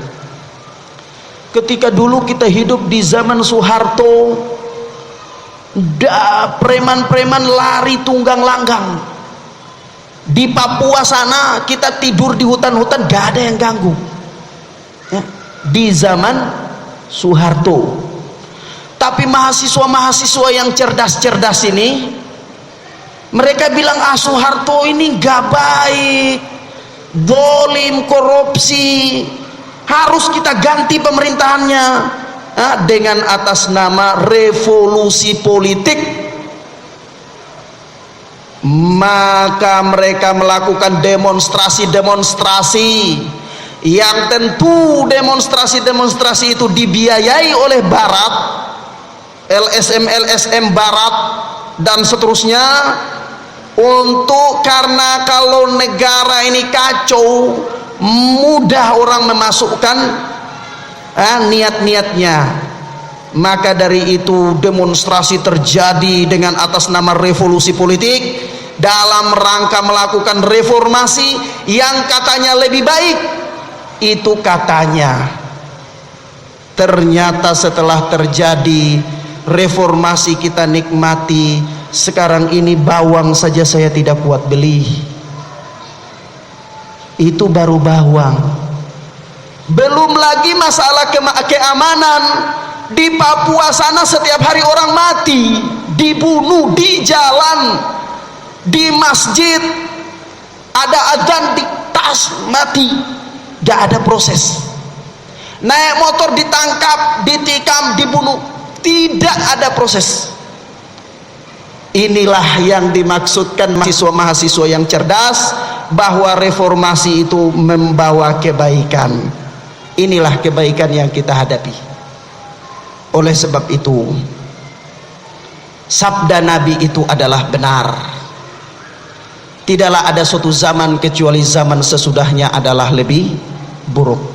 ketika dulu kita hidup di zaman Soeharto, preman-preman lari tunggang langgang. Di Papua sana kita tidur di hutan-hutan, gak ada yang ganggu, ya, di zaman Soeharto. Tapi mahasiswa-mahasiswa yang cerdas-cerdas ini, mereka bilang, Soeharto ini gak baik, zalim, korupsi, harus kita ganti pemerintahannya. Dengan atas nama revolusi politik, maka mereka melakukan demonstrasi-demonstrasi yang tentu demonstrasi-demonstrasi itu dibiayai oleh Barat, LSM Barat dan seterusnya, karena kalau negara ini kacau, mudah orang memasukkan niat-niatnya. Maka dari itu demonstrasi terjadi dengan atas nama revolusi politik dalam rangka melakukan reformasi yang katanya lebih baik. Itu katanya. Ternyata setelah terjadi reformasi kita nikmati, sekarang ini bawang saja saya tidak kuat beli. Itu baru bawang. Belum lagi masalah keamanan. Di Papua sana setiap hari orang mati, dibunuh di jalan, di masjid ada adzan tas mati, gak ada proses. Naik motor ditangkap, ditikam, dibunuh, tidak ada proses. Inilah yang dimaksudkan mahasiswa-mahasiswa yang cerdas, bahwa reformasi itu membawa kebaikan. Inilah kebaikan yang kita hadapi. Oleh sebab itu, sabda Nabi itu adalah benar. Tidaklah ada suatu zaman kecuali zaman sesudahnya adalah lebih buruk.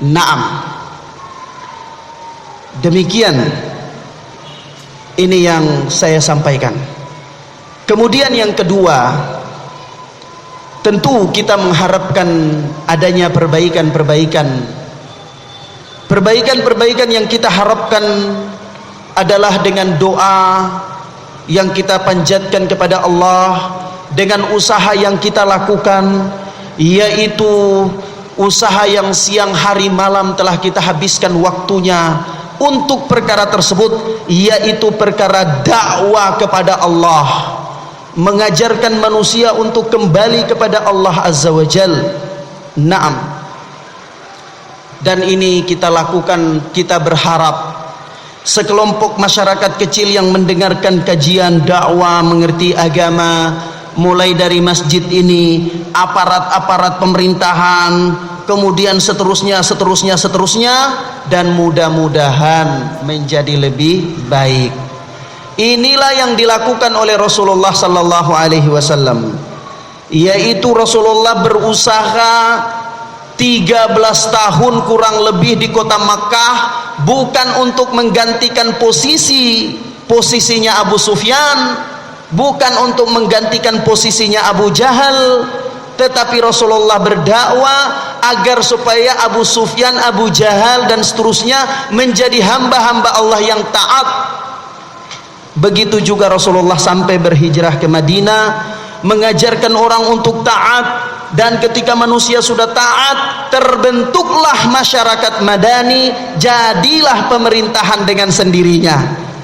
Naam. Demikian ini yang saya sampaikan. Kemudian yang kedua, tentu kita mengharapkan adanya perbaikan yang kita harapkan adalah dengan doa yang kita panjatkan kepada Allah, dengan usaha yang kita lakukan, yaitu usaha yang siang hari malam telah kita habiskan waktunya untuk perkara tersebut, yaitu perkara dakwah kepada Allah, mengajarkan manusia untuk kembali kepada Allah Azza wa Jal. Naam. Dan ini kita lakukan, kita berharap sekelompok masyarakat kecil yang mendengarkan kajian dakwah mengerti agama, mulai dari masjid ini, aparat-aparat pemerintahan, kemudian seterusnya, dan mudah-mudahan menjadi lebih baik. Inilah yang dilakukan oleh Rasulullah sallallahu alaihi wasallam, yaitu Rasulullah berusaha 13 tahun kurang lebih di kota Makkah, bukan untuk menggantikan posisinya Abu Sufyan, bukan untuk menggantikan posisinya Abu Jahal, tetapi Rasulullah berdakwah agar supaya Abu Sufyan, Abu Jahal dan seterusnya menjadi hamba-hamba Allah yang taat. Begitu juga Rasulullah sampai berhijrah ke Madinah, mengajarkan orang untuk taat. Dan ketika manusia sudah taat, terbentuklah masyarakat madani, jadilah pemerintahan dengan sendirinya,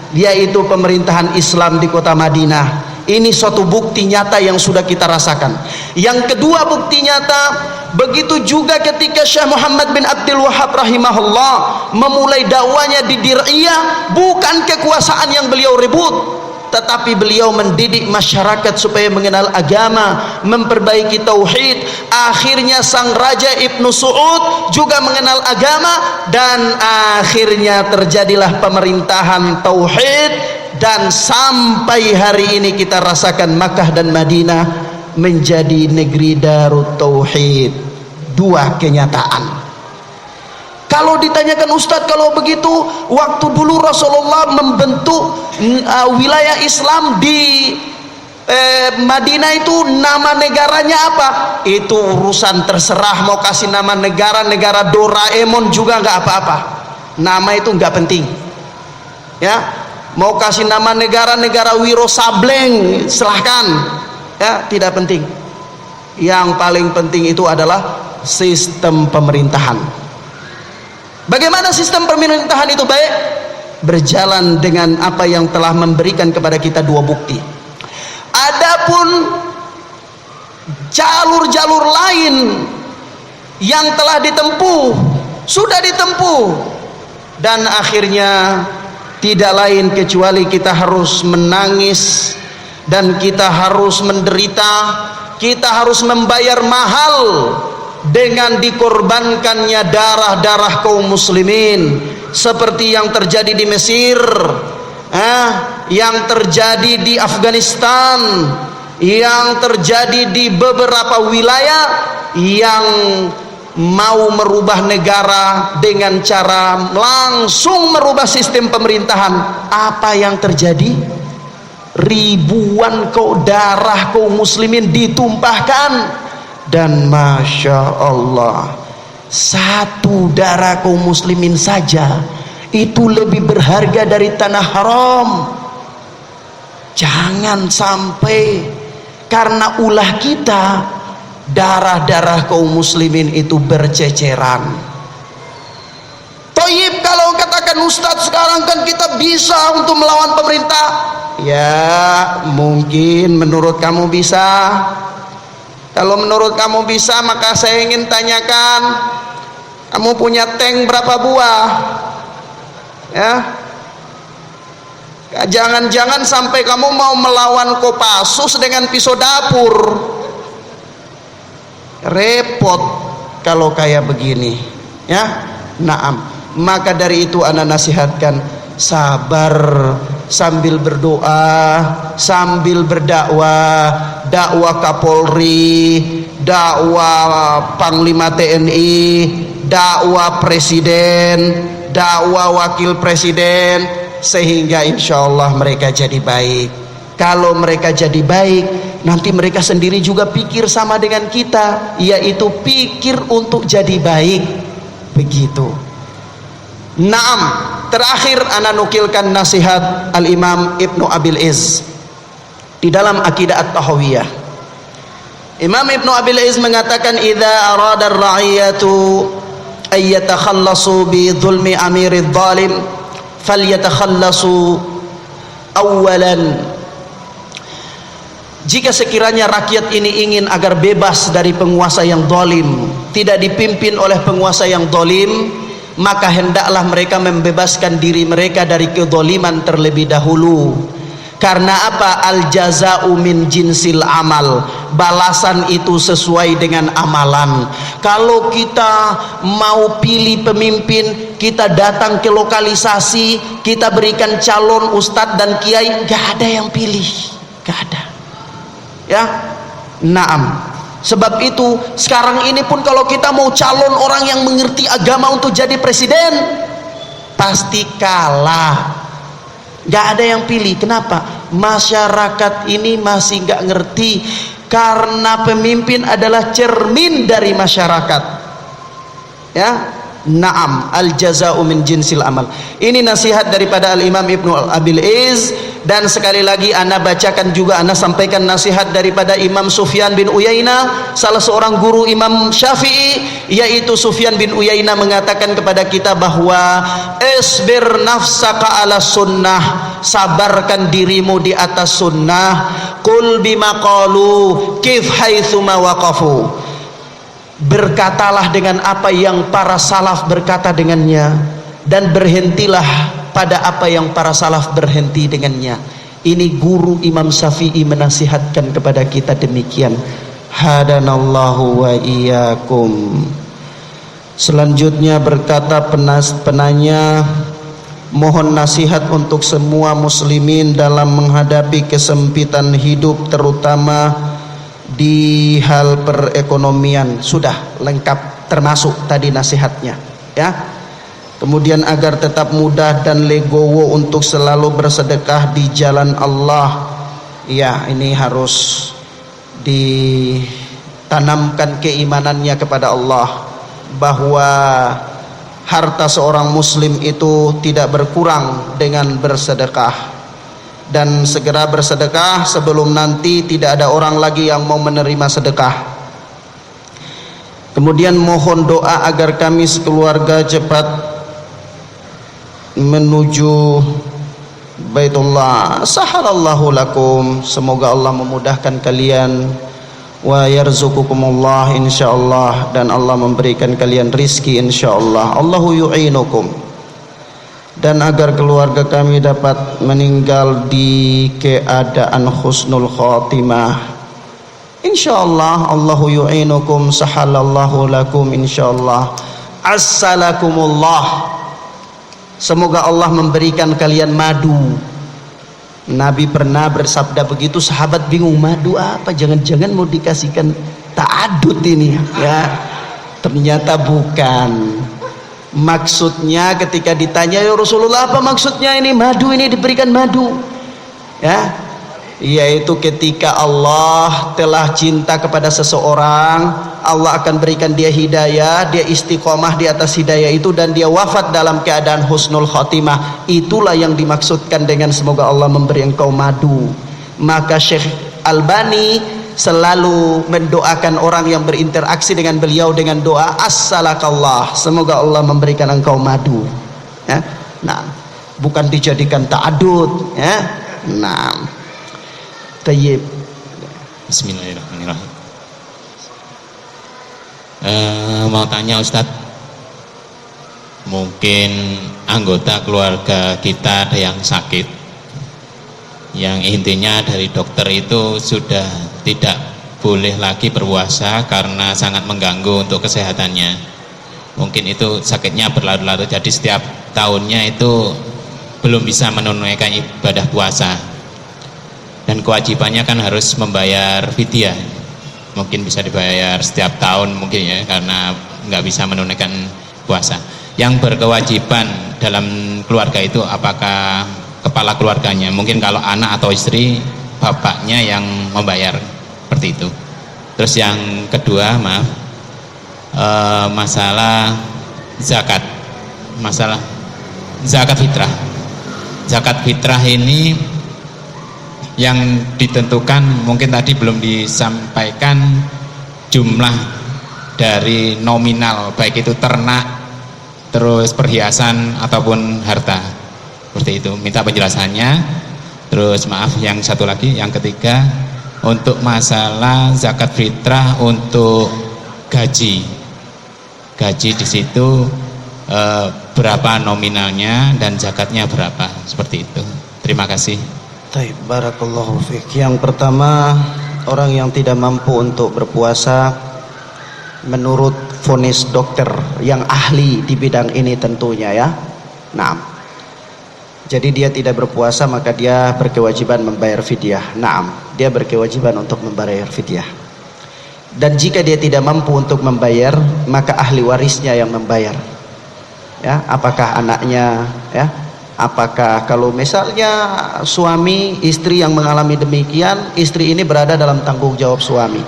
yaitu pemerintahan Islam di kota Madinah. Ini suatu bukti nyata yang sudah kita rasakan. Yang kedua bukti nyata, begitu juga ketika Syekh Muhammad bin Abdul Wahhab rahimahullah memulai dakwanya di Dir'iyah, bukan kekuasaan yang beliau rebut, tetapi beliau mendidik masyarakat supaya mengenal agama, memperbaiki tauhid. Akhirnya sang Raja Ibnu Su'ud juga mengenal agama, dan akhirnya terjadilah pemerintahan tauhid. Dan sampai hari ini kita rasakan Makkah dan Madinah menjadi negeri Darut Tauhid. Dua kenyataan. Kalau ditanyakan Ustadz, kalau begitu waktu dulu Rasulullah membentuk wilayah Islam di Madinah, itu nama negaranya apa? Itu urusan terserah, mau kasih nama negara Doraemon juga nggak apa-apa. Nama itu nggak penting, ya. Mau kasih nama negara Wiro Sableng, silahkan, ya, tidak penting. Yang paling penting itu adalah sistem pemerintahan. Bagaimana sistem pemerintahan itu baik? Berjalan dengan apa yang telah memberikan kepada kita dua bukti. Adapun jalur-jalur lain yang telah ditempuh, sudah ditempuh, dan akhirnya tidak lain kecuali kita harus menangis, dan kita harus menderita, kita harus membayar mahal dengan dikorbankannya darah-darah kaum muslimin, seperti yang terjadi di Mesir, yang terjadi di Afghanistan, yang terjadi di beberapa wilayah yang mau merubah negara dengan cara langsung merubah sistem pemerintahan. Apa yang terjadi? Ribuan darah kaum muslimin ditumpahkan, dan Masya Allah, satu darah kaum muslimin saja itu lebih berharga dari tanah haram. Jangan sampai karena ulah kita darah-darah kaum muslimin itu berceceran. Toyib, kalau katakan Ustadz sekarang kan kita bisa untuk melawan pemerintah. Ya, mungkin menurut kamu bisa, Kalau menurut kamu bisa, maka saya ingin tanyakan, kamu punya tank berapa buah? Ya, jangan-jangan sampai kamu mau melawan Kopassus dengan pisau dapur. Repot kalau kayak begini, ya. Naam. Maka dari itu ana nasihatkan, sabar sambil berdoa, sambil berdakwah, dakwah Kapolri, dakwah Panglima TNI, dakwah Presiden, dakwah Wakil Presiden, sehingga insya Allah mereka jadi baik. Kalau mereka jadi baik, nanti mereka sendiri juga pikir sama dengan kita, yaitu pikir untuk jadi baik. Begitu. Naam. Terakhir ana nukilkan nasihat Al-Imam Ibnu Abil Iz di dalam Aqidah At-Tahawiyah. Imam Ibnu Abil Iz mengatakan, idza arada ar-ra'iyatu ay yatakhallasu bi dhulmi amiridh dhalim falyatakhallasu awalan. Jika sekiranya rakyat ini ingin agar bebas dari penguasa yang zalim, tidak dipimpin oleh penguasa yang zalim, maka hendaklah mereka membebaskan diri mereka dari kezaliman terlebih dahulu. Karena apa? Al jaza'u min jinsil amal. Balasan itu sesuai dengan amalan. Kalau kita mau pilih pemimpin, kita datang ke lokalisasi, kita berikan calon ustadz dan kiai, gak ada yang pilih, gak ada. Ya, naam. Sebab itu sekarang ini pun kalau kita mau calon orang yang mengerti agama untuk jadi presiden, pasti kalah. Gak ada yang pilih. Kenapa? Masyarakat ini masih gak ngerti, karena pemimpin adalah cermin dari masyarakat. Ya, naam, al jaza'u min jinsil amal. Ini nasihat daripada Al-Imam Ibnu Abil Iz. Dan sekali lagi ana bacakan juga, ana sampaikan nasihat daripada Imam Sufyan bin Uyainah, salah seorang guru Imam Syafi'i, yaitu Sufyan bin Uyainah mengatakan kepada kita bahwa isbir nafsaka ala sunnah, sabarkan dirimu di atas sunnah, qul bima qalu kif haitsuma waqafu, berkatalah dengan apa yang para salaf berkata dengannya, dan berhentilah pada apa yang para salaf berhenti dengannya. Ini guru Imam Syafi'i menasihatkan kepada kita demikian. Hadanallahu wa iyyakum. Selanjutnya berkata penanya, mohon nasihat untuk semua muslimin dalam menghadapi kesempitan hidup, terutama di hal perekonomian. Sudah lengkap termasuk tadi nasihatnya, ya. Kemudian agar tetap mudah dan legowo untuk selalu bersedekah di jalan Allah. Ya, ini harus ditanamkan keimanannya kepada Allah, bahwa harta seorang muslim itu tidak berkurang dengan bersedekah. Dan segera bersedekah sebelum nanti tidak ada orang lagi yang mau menerima sedekah. Kemudian mohon doa agar kami sekeluarga cepat menuju Baitullah. Sahalallahu lakum, semoga Allah memudahkan kalian, wa yarzuqukumullah insyaallah, dan Allah memberikan kalian rizki insyaallah. Allahu yu'inukum, dan agar keluarga kami dapat meninggal di keadaan husnul khatimah insyaallah. Allahu yu'inukum, sahalallahu lakum insyaallah. Assalakumullah, semoga Allah memberikan kalian madu. Nabi pernah bersabda begitu, sahabat bingung, madu apa? Jangan-jangan mau dikasihkan ta'adud ini, ya. Ternyata bukan. Maksudnya ketika ditanya, ya Rasulullah, apa maksudnya ini madu ini diberikan madu? Ya, yaitu ketika Allah telah cinta kepada seseorang, Allah akan berikan dia hidayah, dia istiqomah di atas hidayah itu, dan dia wafat dalam keadaan husnul khotimah. Itulah yang dimaksudkan dengan semoga Allah memberi engkau madu. Maka Syekh Albani selalu mendoakan orang yang berinteraksi dengan beliau dengan doa as-salakallah, semoga Allah memberikan engkau madu, ya. Nah, bukan dijadikan ta'adud, ya. Nah, tayyib. Bismillahirrahmanirrahim. Mau tanya Ustadz, mungkin anggota keluarga kita ada yang sakit, yang intinya dari dokter itu sudah tidak boleh lagi berpuasa karena sangat mengganggu untuk kesehatannya. Mungkin itu sakitnya berlarut-larut, jadi setiap tahunnya itu belum bisa menunaikan ibadah puasa, dan kewajibannya kan harus membayar fidyah. Mungkin bisa dibayar setiap tahun mungkin ya, karena nggak bisa menunaikan puasa. Yang berkewajiban dalam keluarga itu apakah kepala keluarganya? Mungkin kalau anak atau istri, bapaknya yang membayar, seperti itu. Terus yang kedua, maaf, masalah zakat, masalah zakat fitrah. Zakat fitrah ini yang ditentukan, mungkin tadi belum disampaikan jumlah dari nominal, baik itu ternak, terus perhiasan ataupun harta, seperti itu. Minta penjelasannya. Terus maaf, yang satu lagi, yang ketiga, untuk masalah zakat fitrah untuk gaji di situ berapa nominalnya dan zakatnya berapa, seperti itu. Terima kasih. Baik, barakallahu fiik. Yang pertama, orang yang tidak mampu untuk berpuasa menurut vonis dokter yang ahli di bidang ini tentunya ya. Naam. Jadi dia tidak berpuasa, maka dia berkewajiban membayar fidyah. Naam, dia berkewajiban untuk membayar fidyah. Dan jika dia tidak mampu untuk membayar, maka ahli warisnya yang membayar. Ya, apakah anaknya, ya? Apakah kalau misalnya suami istri yang mengalami demikian, istri ini berada dalam tanggung jawab suami,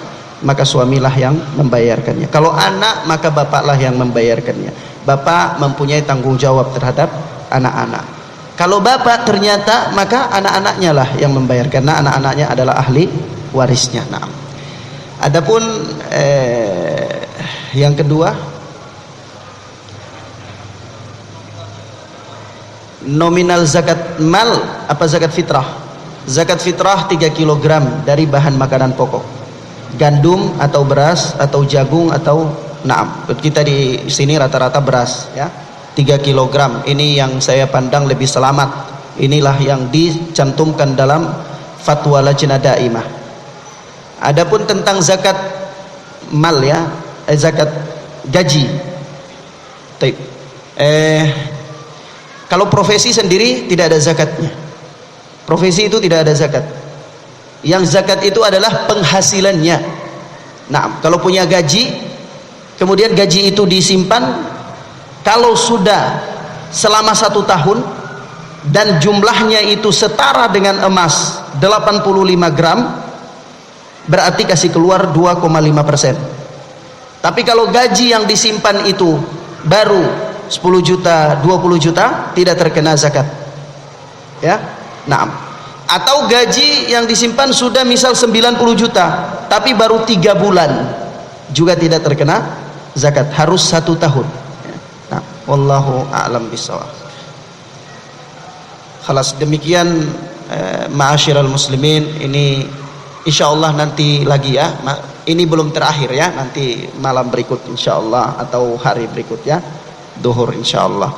maka suamilah yang membayarkannya. Kalau anak, maka bapaklah yang membayarkannya. Bapak mempunyai tanggung jawab terhadap anak-anak. Kalau bapak ternyata, maka anak-anaknya lah yang membayar, karena anak-anaknya adalah ahli warisnya. Nah, adapun yang kedua, nominal zakat mal apa zakat fitrah? Zakat fitrah 3 kg dari bahan makanan pokok, gandum atau beras atau jagung atau naam. Kita di sini rata-rata beras ya, 3 kg. Ini yang saya pandang lebih selamat. Inilah yang dicantumkan dalam fatwa Lajnah Daimah. Adapun tentang zakat mal ya, zakat gaji. Kalau profesi sendiri tidak ada zakatnya. Profesi itu tidak ada zakat. Yang zakat itu adalah penghasilannya. Nah, kalau punya gaji, kemudian gaji itu disimpan, kalau sudah selama 1 tahun dan jumlahnya itu setara dengan emas 85 gram, berarti kasih keluar 2,5%. Tapi kalau gaji yang disimpan itu baru 10 juta, 20 juta, tidak terkena zakat. Ya. Nah, atau gaji yang disimpan sudah misal 90 juta, tapi baru 3 bulan, juga tidak terkena zakat, harus 1 tahun. Nah, wallahu a'lam bishawab. Khalas, demikian ma'asyiral muslimin, ini insyaallah nanti lagi ya. Ini belum terakhir ya, nanti malam berikut insyaallah atau hari berikutnya, duhur insyaallah.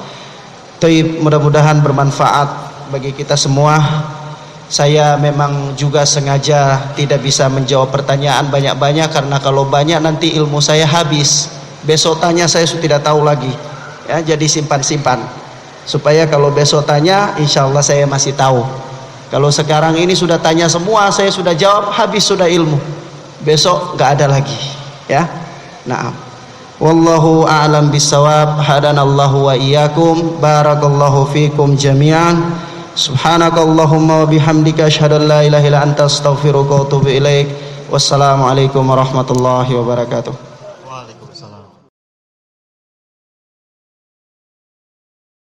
Taib, mudah-mudahan bermanfaat bagi kita semua. Saya memang juga sengaja tidak bisa menjawab pertanyaan banyak-banyak, karena kalau banyak nanti ilmu saya habis. Besok tanya saya sudah tidak tahu lagi. Ya, jadi simpan-simpan. Supaya kalau besok tanya, insyaallah saya masih tahu. Kalau sekarang ini sudah tanya semua, saya sudah jawab, habis sudah ilmu. Besok nggak ada lagi. Ya, nah. Wallahu a'lam bissawab. Hadanallahu wa iyyakum. Barakallahu fikum jami'an. Subhanakallahumma wa bihamdika asyhadu an la ilaha illa anta astaghfiruka wa atubu ilaik. Wassalamualaikum warahmatullahi wabarakatuh.